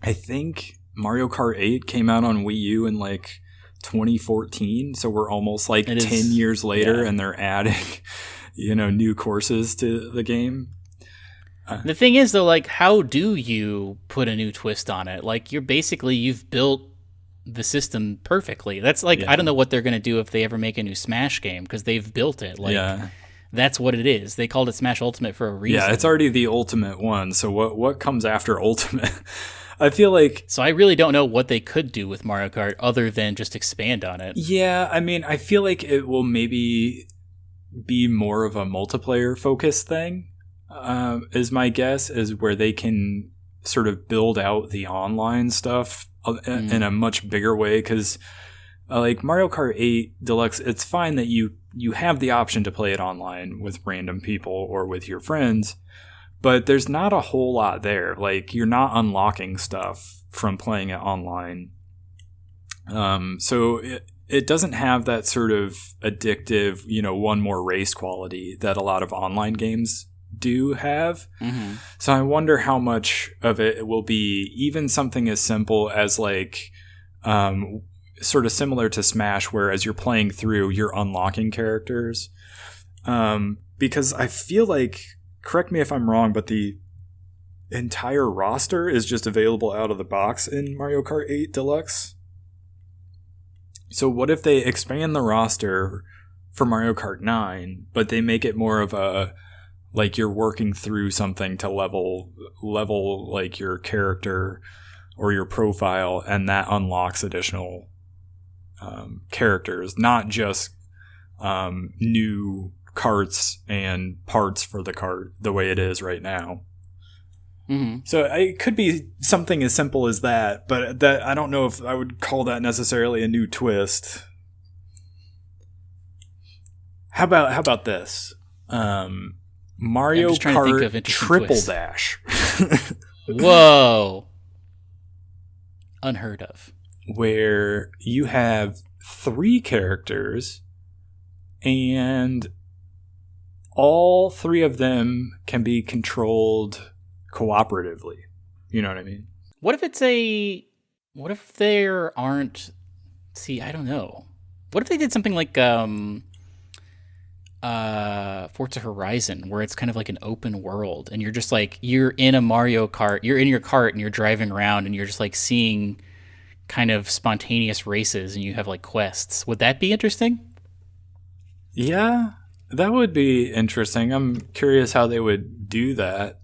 I think Mario Kart 8 came out on Wii U in like 2014, so we're almost like 10 years later, and they're adding new courses to the game. The thing is, though, like, how do you put a new twist on it? Like, you've built the system perfectly. That's like, I don't know what they're going to do if they ever make a new Smash game, because they've built it. Like, that's what it is. They called it Smash Ultimate for a reason. Yeah, it's already the Ultimate one. So what comes after Ultimate? I feel like... So I really don't know what they could do with Mario Kart other than just expand on it. Yeah, I mean, I feel like it will maybe be more of a multiplayer-focused thing. Is my guess, is where they can sort of build out the online stuff in a much bigger way, because like Mario Kart 8 Deluxe, it's fine that you have the option to play it online with random people or with your friends, but there's not a whole lot there. Like, you're not unlocking stuff from playing it online. So it doesn't have that sort of addictive, one more race quality that a lot of online games do have. So I wonder how much of it will be even something as simple as like sort of similar to Smash, where as you're playing through, you're unlocking characters. Because I feel like, correct me if I'm wrong, but the entire roster is just available out of the box in Mario Kart 8 Deluxe. So what if they expand the roster for Mario Kart 9, but they make it more of a, like, you're working through something to level like your character or your profile, and that unlocks additional characters, not just new carts and parts for the cart the way it is right now. Mm-hmm. So it could be something as simple as that, but that I don't know if I would call that necessarily a new twist. How about this? Mario Kart Triple twists. Dash. Whoa. Unheard of. Where you have 3 characters and all 3 of them can be controlled cooperatively. You know what I mean? What if there aren't, I don't know. What if they did something like Forza Horizon, where it's kind of like an open world and you're just like, you're in a Mario Kart, you're in your cart and you're driving around and you're just like seeing kind of spontaneous races and you have like quests. Would that be interesting? Yeah, that would be interesting. I'm curious how they would do that.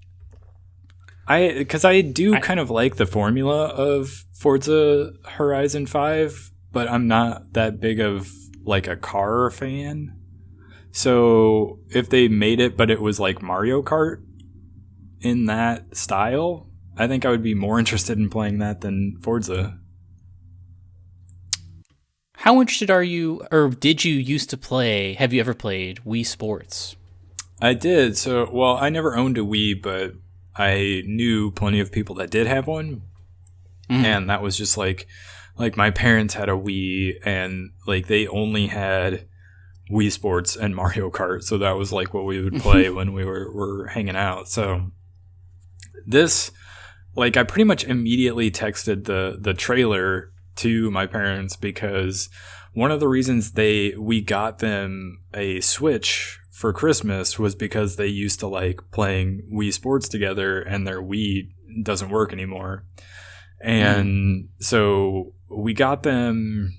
Because I do kind of like the formula of Forza Horizon 5, but I'm not that big of like a car fan. So if they made it, but it was like Mario Kart in that style, I think I would be more interested in playing that than Forza. How interested are you, or did you used to play, have you ever played Wii Sports? I did. So, well, I never owned a Wii, but I knew plenty of people that did have one. Mm-hmm. And that was just like my parents had a Wii and like they only had Wii Sports and Mario Kart. So that was like what we would play when we were hanging out. So this, like, I pretty much immediately texted the trailer to my parents because one of the reasons we got them a Switch for Christmas was because they used to like playing Wii Sports together and their Wii doesn't work anymore. And so we got them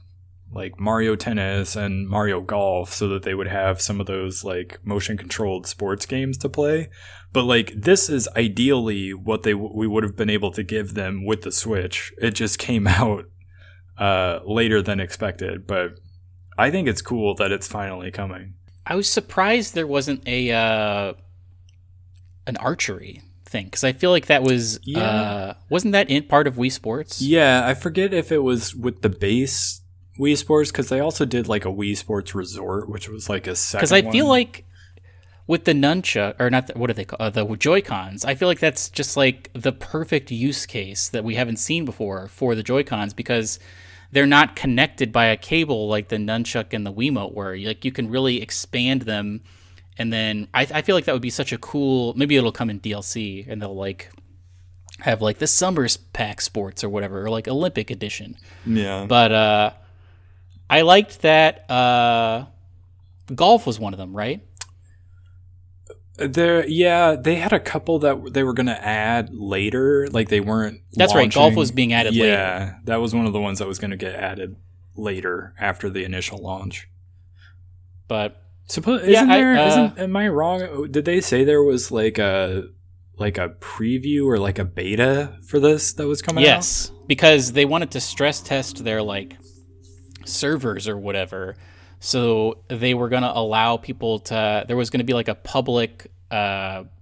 like Mario Tennis and Mario Golf so that they would have some of those like motion controlled sports games to play. But like this is ideally what we would have been able to give them with the Switch. It just came out later than expected, but I think it's cool that it's finally coming. I was surprised there wasn't an archery thing, because I feel like that was wasn't that in part of Wii Sports? Yeah, I forget if it was with the base Wii Sports, because they also did like a Wii Sports Resort, which was like a second. Because I feel like with the nunchuck, or not, what do they call the Joy-Cons? I feel like that's just like the perfect use case that we haven't seen before for the Joy-Cons, because they're not connected by a cable like the nunchuck and the Wiimote were. Like you can really expand them, and then I feel like that would be such a cool. Maybe it'll come in DLC, and they'll like have like the Summer Pack Sports or whatever, or like Olympic Edition. Yeah. But I liked that golf was one of them, right? They had a couple that they were going to add later. Like they weren't. That's launching. Right. Golf was being added later. Yeah, that was one of the ones that was going to get added later after the initial launch. But am I wrong? Did they say there was like a preview or like a beta for this that was coming out? Yes, because they wanted to stress test their like servers or whatever. So they were going to allow people to, there was going to be like a public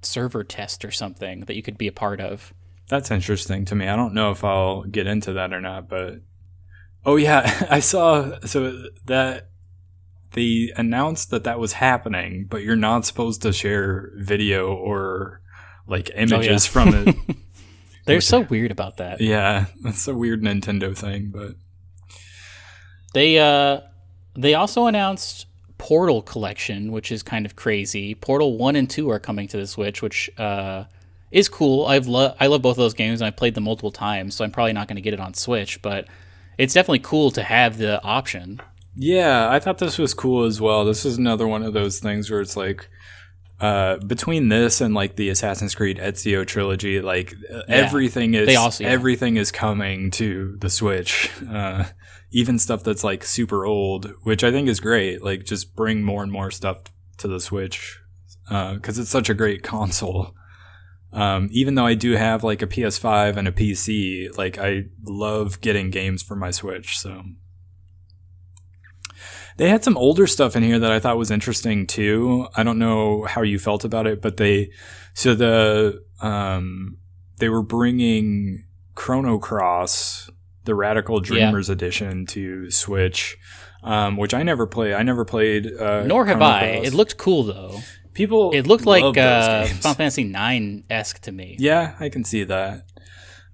server test or something that you could be a part of. That's interesting to me. I don't know if I'll get into that or not, but oh yeah, I saw so that they announced that was happening, but you're not supposed to share video or like images from it. They're so weird about that. Yeah, that's a weird Nintendo thing, but They also announced Portal Collection, which is kind of crazy. Portal 1 and 2 are coming to the Switch, which is cool. I love both of those games, and I've played them multiple times, so I'm probably not going to get it on Switch, but it's definitely cool to have the option. Yeah, I thought this was cool as well. This is another one of those things where it's like, between this and like the Assassin's Creed Ezio trilogy, like everything is coming to the Switch. Even stuff that's like super old, which I think is great. Like just bring more and more stuff to the Switch, because it's such a great console. Even though I do have like a PS5 and a PC, like I love getting games for my Switch. So They had some older stuff in here that I thought was interesting too. I don't know how you felt about it, but they were bringing Chrono Cross, the Radical Dreamers edition, to Switch, which I never played. I never played. Nor have Chrono I. Cross. It looked cool though. It looked like Final Fantasy 9-esque to me. Yeah, I can see that.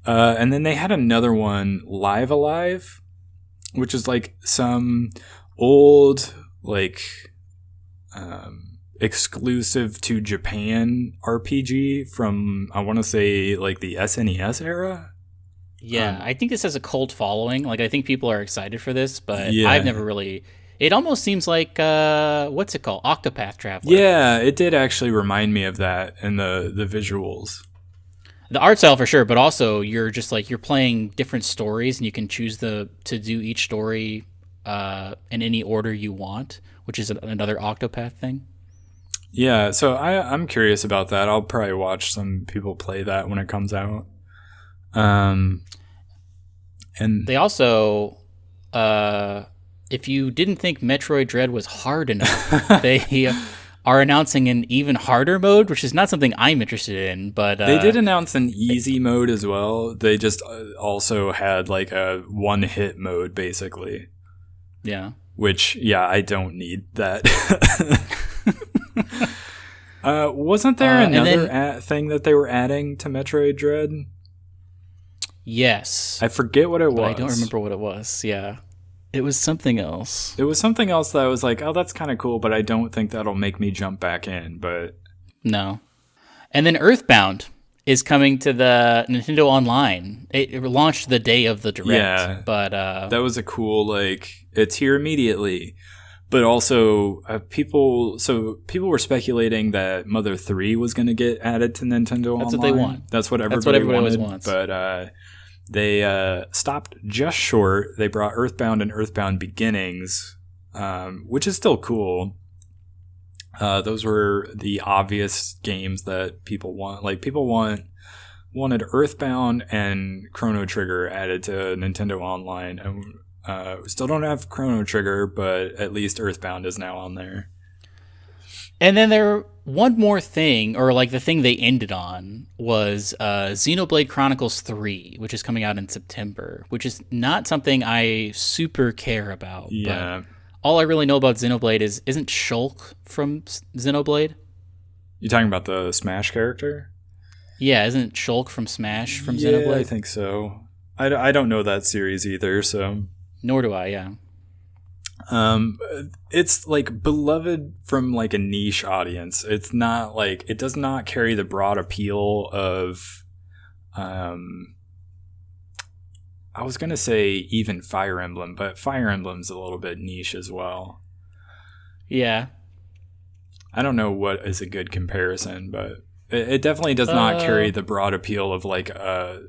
And then they had another one, Live Alive, which is like some old, like, exclusive to Japan RPG from, I want to say, like the SNES era. Yeah, I think this has a cult following. Like, I think people are excited for this, but Yeah. I've never really... It almost seems like, what's it called? Octopath Traveler. Yeah, it did actually remind me of that in the visuals. The art style for sure, but also you're just like, you're playing different stories and you can choose to do each story in any order you want, which is another Octopath thing. Yeah, so I'm curious about that. I'll probably watch some people play that when it comes out. And they also, if you didn't think Metroid Dread was hard enough, they are announcing an even harder mode, which is not something I'm interested in. But they did announce an easy mode as well. They just also had like a one-hit mode, basically. Yeah. Which, yeah, I don't need that. Wasn't there another thing that they were adding to Metroid Dread? Yes. I forget what it was. I don't remember what it was. Yeah. It was something else. It was something else that I was like, oh, that's kind of cool, but I don't think that'll make me jump back in. But no. And then Earthbound is coming to the Nintendo Online. It launched the day of the Direct. Yeah, but that was a cool, like, it's here immediately. But also, people were speculating that Mother 3 was going to get added to Nintendo Online. That's what they want. That's what everybody always wanted. wants. But they stopped just short. They brought Earthbound and Earthbound Beginnings, which is still cool. Those were the obvious games that people want. Like, people wanted Earthbound and Chrono Trigger added to Nintendo Online. And we still don't have Chrono Trigger, but at least Earthbound is now on there. And then one more thing, or like the thing they ended on, was Xenoblade Chronicles 3, which is coming out in September, which is not something I super care about. Yeah. But all I really know about Xenoblade isn't Shulk from Xenoblade? You talking about the Smash character? Yeah, isn't Shulk from Smash from Yeah, Xenoblade? I think so. I don't know that series either, so... Nor do I, yeah. It's like beloved from like a niche audience. It's not like, it does not carry the broad appeal of, I was going to say even Fire Emblem, but Fire Emblem's a little bit niche as well. Yeah. I don't know what is a good comparison, but it definitely does not carry the broad appeal of like a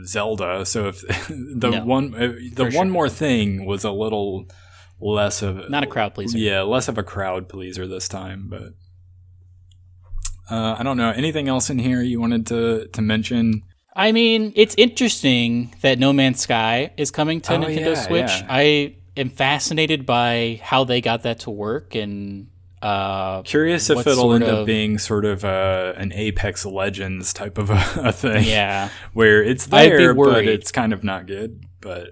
Zelda. So if one more thing was a little less of not a crowd pleaser. Yeah, less of a crowd pleaser this time. But I don't know. Anything else in here you wanted to mention? I mean, it's interesting that No Man's Sky is coming to Nintendo Switch. Yeah. I am fascinated by how they got that to work, and curious if it'll end up being sort of an Apex Legends type of a thing. Yeah. Where it's there, but it's kind of not good. But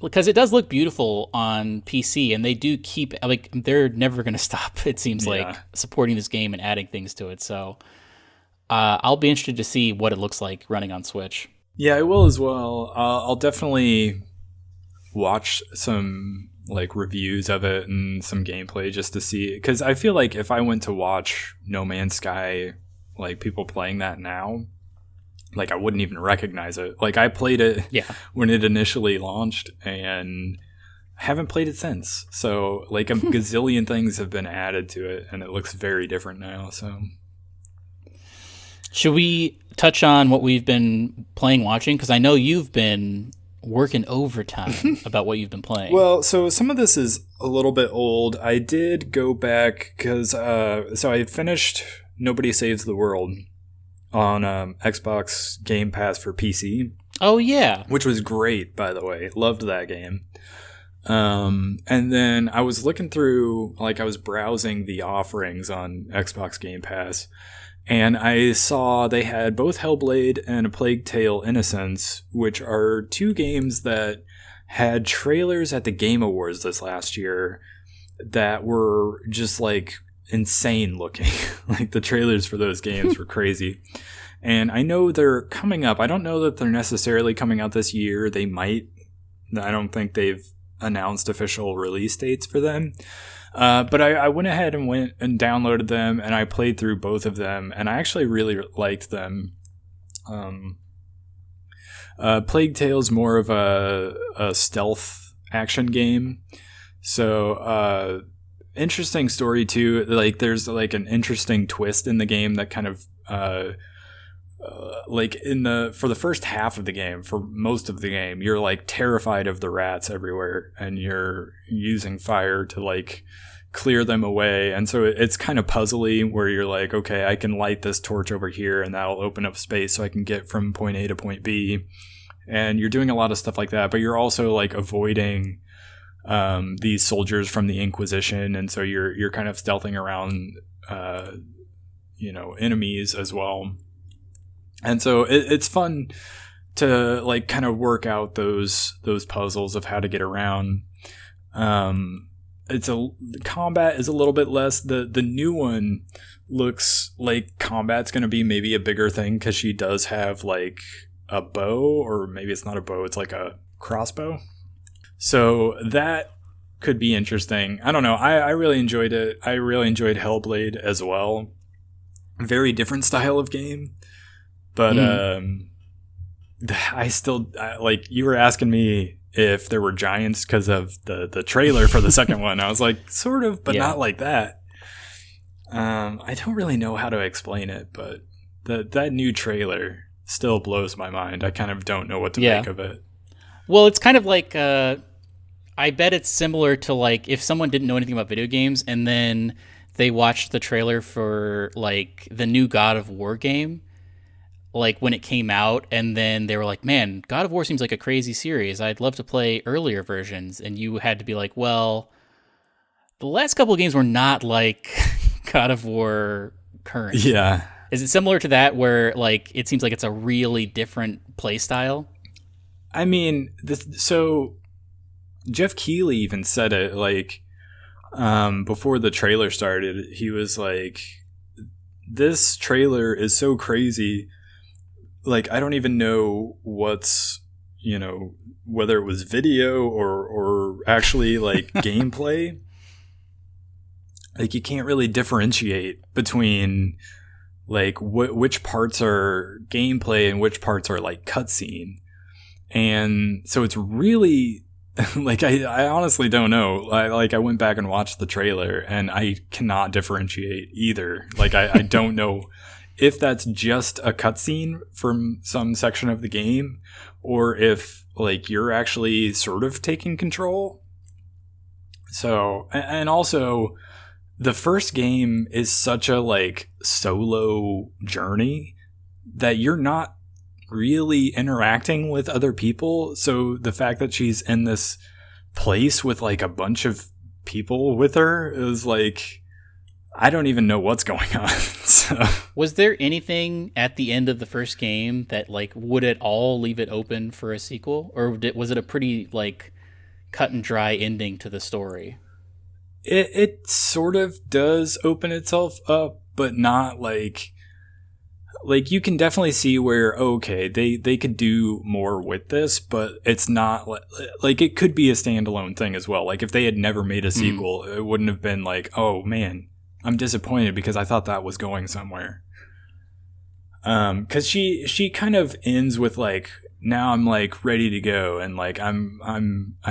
because it does look beautiful on PC, and they do keep, like, they're never going to stop, it seems like, supporting this game and adding things to it. So I'll be interested to see what it looks like running on Switch. Yeah, I will as well. I'll definitely watch some like reviews of it and some gameplay just to see, because I feel like if I went to watch No Man's Sky, like people playing that now, like I wouldn't even recognize it. Like I played it when it initially launched and haven't played it since. So like a gazillion things have been added to it and it looks very different now. So should we touch on what we've been playing, watching? Because I know you've been working overtime about what you've been playing. Well, so some of this is a little bit old. I did go back because so I finished Nobody Saves the World on Xbox Game Pass for PC. Oh yeah, which was great, by the way. Loved that game. And then I was looking through, like, I was browsing the offerings on Xbox Game Pass, and I saw they had both Hellblade and A Plague Tale Innocence, which are two games that had trailers at the Game Awards this last year that were just like insane looking. Like the trailers for those games were crazy. And I know they're coming up. I don't know that they're necessarily coming out this year. They might. I don't think they've announced official release dates for them. But I went ahead and went and downloaded them, and I played through both of them, and I actually really liked them. Plague Tale is more of a stealth action game. So, interesting story too. Like, there's like an interesting twist in the game that kind of, like for the first half of the game, for most of the game, you're like terrified of the rats everywhere, and you're using fire to like clear them away. And so it's kind of puzzly where you're like, okay, I can light this torch over here and that'll open up space so I can get from point A to point B. And you're doing a lot of stuff like that, but you're also like avoiding these soldiers from the Inquisition, and so you're kind of stealthing around enemies as well. And so it's fun to like kind of work out those puzzles of how to get around. Combat is a little bit less. The new one looks like combat's going to be maybe a bigger thing because she does have like a bow, or maybe it's not a bow, it's like a crossbow. So that could be interesting. I don't know. I really enjoyed it. I really enjoyed Hellblade as well. Very different style of game. But I still, like, you were asking me if there were giants because of the trailer for the second one. I was like, sort of, but not like that. I don't really know how to explain it, but that new trailer still blows my mind. I kind of don't know what to make of it. Well, it's kind of like, I bet it's similar to like if someone didn't know anything about video games and then they watched the trailer for like the new God of War game, like when it came out, and then they were like, man, God of War seems like a crazy series. I'd love to play earlier versions. And you had to be like, well, the last couple of games were not like God of War current. Yeah. Is it similar to that where like it seems like it's a really different play style? I mean, so Jeff Keighley even said it like before the trailer started. He was like, this trailer is so crazy. Like, I don't even know what's, whether it was video or actually like gameplay. Like, you can't really differentiate between like which parts are gameplay and which parts are like cutscene. And so it's really like, I honestly don't know. I went back and watched the trailer and I cannot differentiate either. Like, I don't know if that's just a cutscene from some section of the game or if like you're actually sort of taking control. So, and also the first game is such a like solo journey that you're not really interacting with other people. So the fact that she's in this place with like a bunch of people with her is like, I don't even know what's going on. So. Was there anything at the end of the first game that like would it all leave it open for a sequel, or was it a pretty like cut and dry ending to the story? It sort of does open itself up, but not like you can definitely see where, okay, they could do more with this, but it's not like it could be a standalone thing as well. Like if they had never made a sequel, it wouldn't have been like, oh man, I'm disappointed because I thought that was going somewhere. Cause she kind of ends with like, now I'm like ready to go. And like, I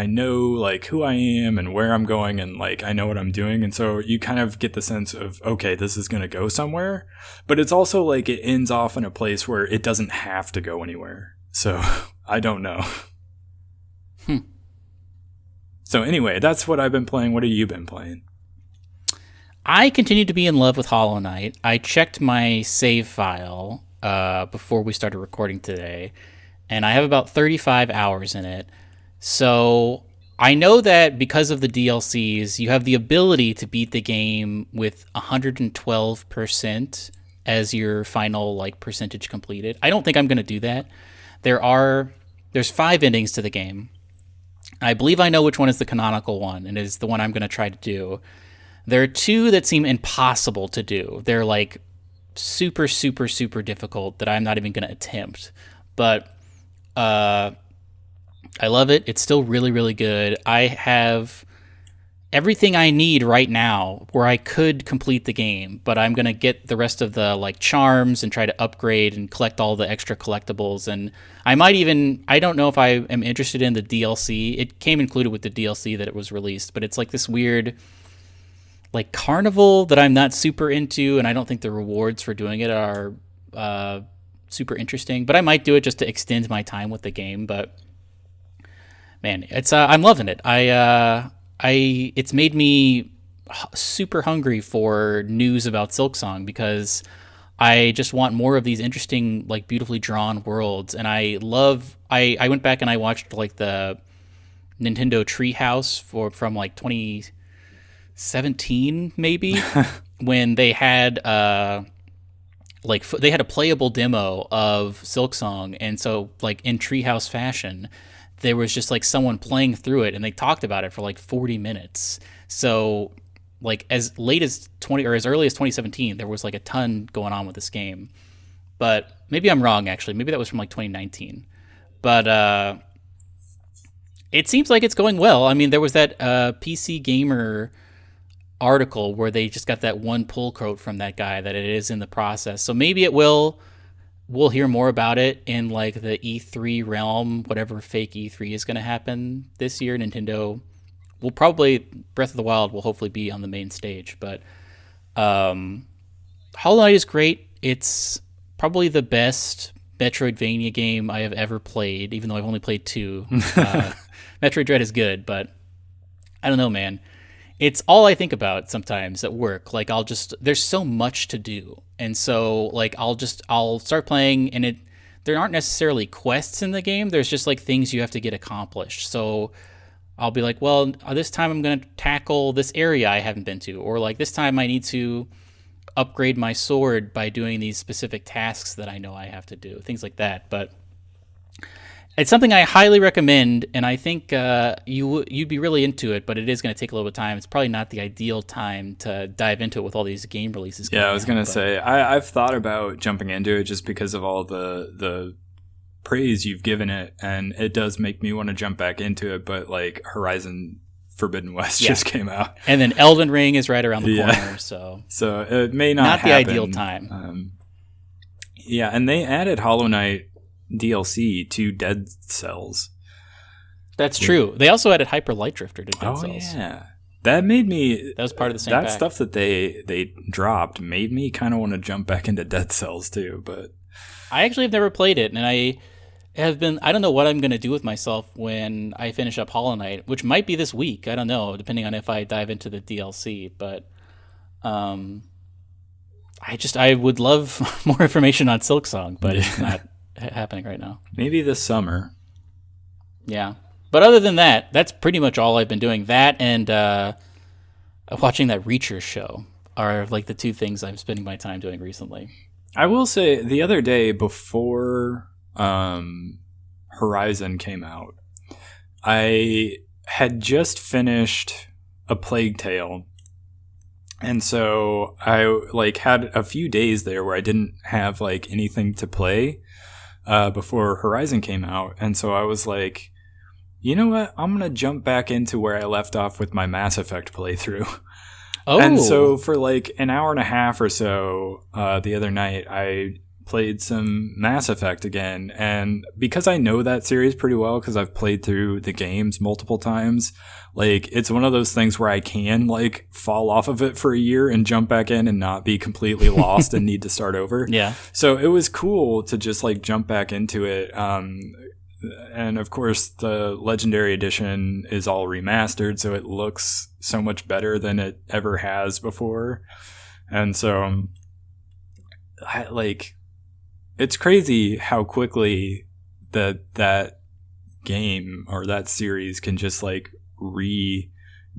know like who I am and where I'm going and like, I know what I'm doing. And so you kind of get the sense of, okay, this is going to go somewhere, but it's also like it ends off in a place where it doesn't have to go anywhere. So I don't know. So anyway, that's what I've been playing. What have you been playing? I continue to be in love with Hollow Knight. I checked my save file before we started recording today, and I have about 35 hours in it. So I know that because of the DLCs, you have the ability to beat the game with 112% as your final like percentage completed. I don't think I'm going to do that. There's 5 endings to the game. I believe I know which one is the canonical one and is the one I'm going to try to do. There are 2 that seem impossible to do. They're like super super super difficult that I'm not even going to attempt. But I love it. It's still really, really good. I have everything I need right now where I could complete the game, but I'm going to get the rest of the like charms and try to upgrade and collect all the extra collectibles. And I might even, I don't know if I am interested in the DLC. It came included with the DLC that it was released, but it's like this weird like carnival that I'm not super into. And I don't think the rewards for doing it are super interesting, but I might do it just to extend my time with the game. But man, it's I'm loving it. It's made me super hungry for news about Silksong because I just want more of these interesting, like beautifully drawn worlds. And I went back and I watched like the Nintendo Treehouse from like 2017 maybe when they had they had a playable demo of Silksong, and so like in Treehouse fashion, there was just like someone playing through it, and they talked about it for like 40 minutes. So like as late as 20 or as early as 2017, there was like a ton going on with this game. But maybe I'm wrong actually. Maybe that was from like 2019. But it seems like it's going well. I mean, there was that PC Gamer article where they just got that one pull quote from that guy that it is in the process. So maybe we'll hear more about it in like the E3 realm, whatever fake E3 is going to happen this year. Nintendo will probably Breath of the Wild will hopefully be on the main stage, but Hollow Knight is great. It's probably the best Metroidvania game I have ever played, even though I've only played 2. Metroid Dread is good, but I don't know, man. It's all I think about sometimes at work. Like there's so much to do. And so like I'll start playing and there aren't necessarily quests in the game. There's just like things you have to get accomplished. So I'll be like, well, this time I'm going to tackle this area I haven't been to, or like this time I need to upgrade my sword by doing these specific tasks that I know I have to do, things like that. But it's something I highly recommend, and I think you'd be really into it, but it is going to take a little bit of time. It's probably not the ideal time to dive into it with all these game releases. Yeah, I was going to say, I've thought about jumping into it just because of all the praise you've given it, and it does make me want to jump back into it, but like Horizon Forbidden West just came out. And then Elden Ring is right around the corner, so it may not happen. The ideal time. And they added Hollow Knight DLC to Dead Cells. That's true. They also added Hyper Light Drifter to Dead Cells. Oh yeah, that made me. That was part of the same. That pack. Stuff that they dropped made me kind of want to jump back into Dead Cells too. But I actually have never played it, and I don't know what I'm going to do with myself when I finish up Hollow Knight, which might be this week. I don't know, depending on if I dive into the DLC. But I would love more information on Silksong, but it's not happening right now. Maybe this summer. Yeah. But other than that, that's pretty much all I've been doing. That and watching that Reacher show are like the 2 things I'm spending my time doing recently. I will say the other day before Horizon came out, I had just finished A Plague Tale. And so I like had a few days there where I didn't have like anything to play before Horizon came out. And so I was like, you know what? I'm going to jump back into where I left off with my Mass Effect playthrough. Oh. And so for like an hour and a half or so the other night, I played some Mass Effect again. And because I know that series pretty well, because I've played through the games multiple times, like it's one of those things where I can like fall off of it for a year and jump back in and not be completely lost and need to start over. Yeah. So it was cool to just like jump back into it. And of course the Legendary Edition is all remastered, so it looks so much better than it ever has before. And so it's crazy how quickly that game or that series can just like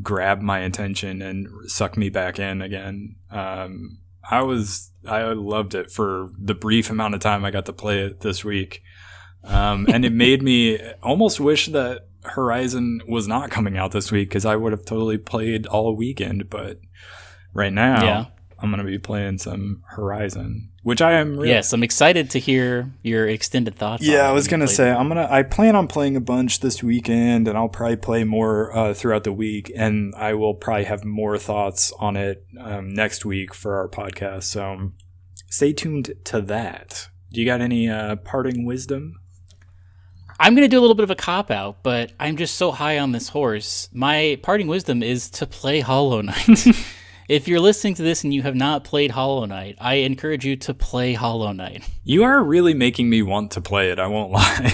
grab my attention and suck me back in again. I loved it for the brief amount of time I got to play it this week. And it made me almost wish that Horizon was not coming out this week, because I would have totally played all weekend. But right now, I'm going to be playing some Horizon, which I am really... Yes, I'm excited to hear your extended thoughts. Yeah, I was going to say, I plan on playing a bunch this weekend, and I'll probably play more throughout the week, and I will probably have more thoughts on it next week for our podcast. So stay tuned to that. Do you got any parting wisdom? I'm going to do a little bit of a cop-out, but I'm just so high on this horse. My parting wisdom is to play Hollow Knight. If you're listening to this and you have not played Hollow Knight, I encourage you to play Hollow Knight. You are really making me want to play it, I won't lie.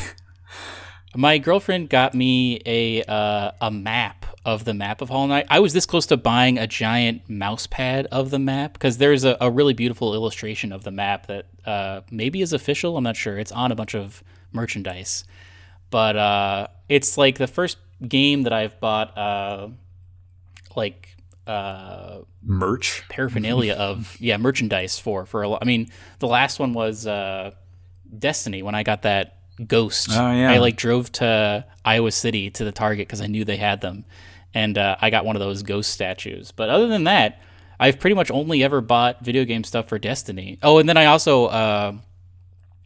My girlfriend got me a map of the map of Hollow Knight. I was this close to buying a giant mouse pad of the map, because there's a really beautiful illustration of the map that maybe is official. I'm not sure. It's on a bunch of merchandise. But it's like the first game that I've bought merch paraphernalia of merchandise for a lot. I mean, the last one was Destiny, when I got that Ghost. Oh, yeah. I drove to Iowa City to the Target because I knew they had them, and I got one of those Ghost statues. But other than that, I've pretty much only ever bought video game stuff for Destiny. Oh, and then I also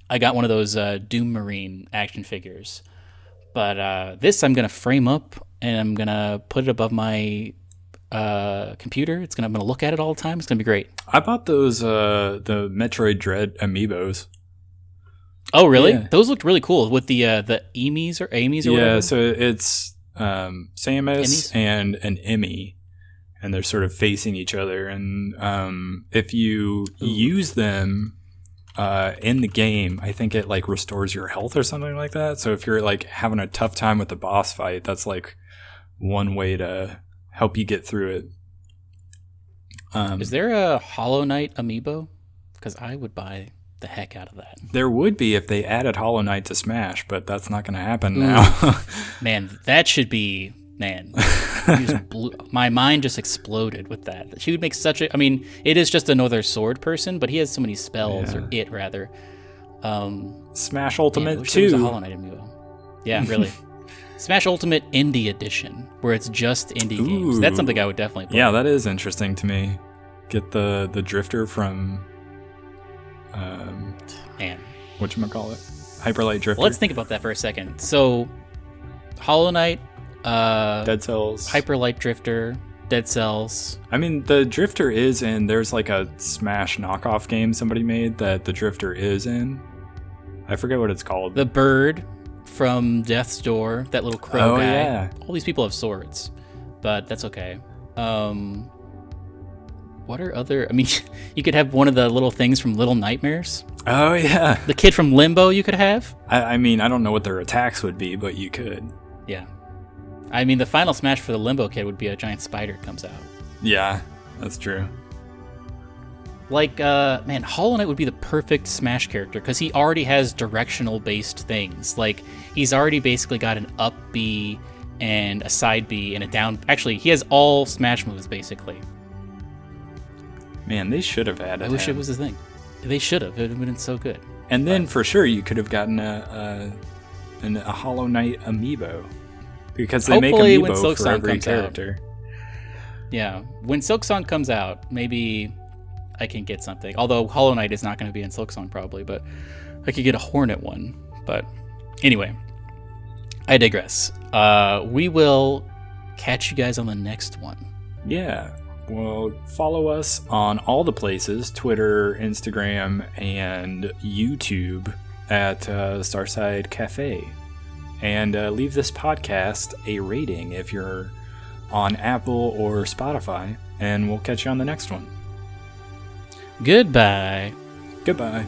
I got one of those Doom Marine action figures. But this I'm going to frame up, and I'm going to put it above my computer. I'm going to look at it all the time. It's going to be great. I bought those the Metroid Dread amiibos. Oh, really? Yeah. Those looked really cool with the Emies or whatever. Yeah, so it's Samus and an Emmy, and they're sort of facing each other. And if you use them in the game, I think it restores your health or something like that. So if you're having a tough time with the boss fight, that's one way to help you get through it. Is there a Hollow Knight amiibo? Because I would buy the heck out of that. There would be if they added Hollow Knight to Smash, but that's not going to happen now. Man, that should be... Man, my mind just exploded with that. She would make such a... I mean, it is just another sword person, but he has so many spells, or it, rather. Smash Ultimate 2. There was a Hollow Knight amiibo. Yeah, really. Smash Ultimate Indie Edition, where it's just indie games. That's something I would definitely play. Yeah, that is interesting to me. Get the Drifter from... Man. Whatchamacallit? Hyperlight Drifter. Well, let's think about that for a second. So, Hollow Knight... Dead Cells, Hyperlight Drifter, Dead Cells. I mean, the Drifter is in. There's a Smash knockoff game somebody made that the Drifter is in. I forget what it's called. The bird from Death's Door, that little crow guy. Yeah. All these people have swords, but that's okay. What are other... I mean, you could have one of the little things from Little Nightmares. Oh, yeah. The kid from Limbo you could have. I mean, I don't know what their attacks would be, but you could. Yeah. I mean, the final smash for the Limbo kid would be a giant spider comes out. Yeah, that's true. Man, Hollow Knight would be the perfect Smash character because he already has directional-based things. He's already basically got an up B and a side B and a down... Actually, he has all Smash moves, basically. Man, they should have added I wish him. It was a thing. They should have. It would have been so good. And then, for sure, you could have gotten a Hollow Knight amiibo. Because they Hopefully make amiibo for every comes character. Yeah. When Silksong comes out, maybe I can get something. Although Hollow Knight is not going to be in Silksong probably, but I could get a Hornet one. But anyway, I digress. We will catch you guys on the next one. Yeah. Well, follow us on all the places, Twitter, Instagram, and YouTube at Starside Cafe. And leave this podcast a rating if you're on Apple or Spotify. And we'll catch you on the next one. Goodbye. Goodbye.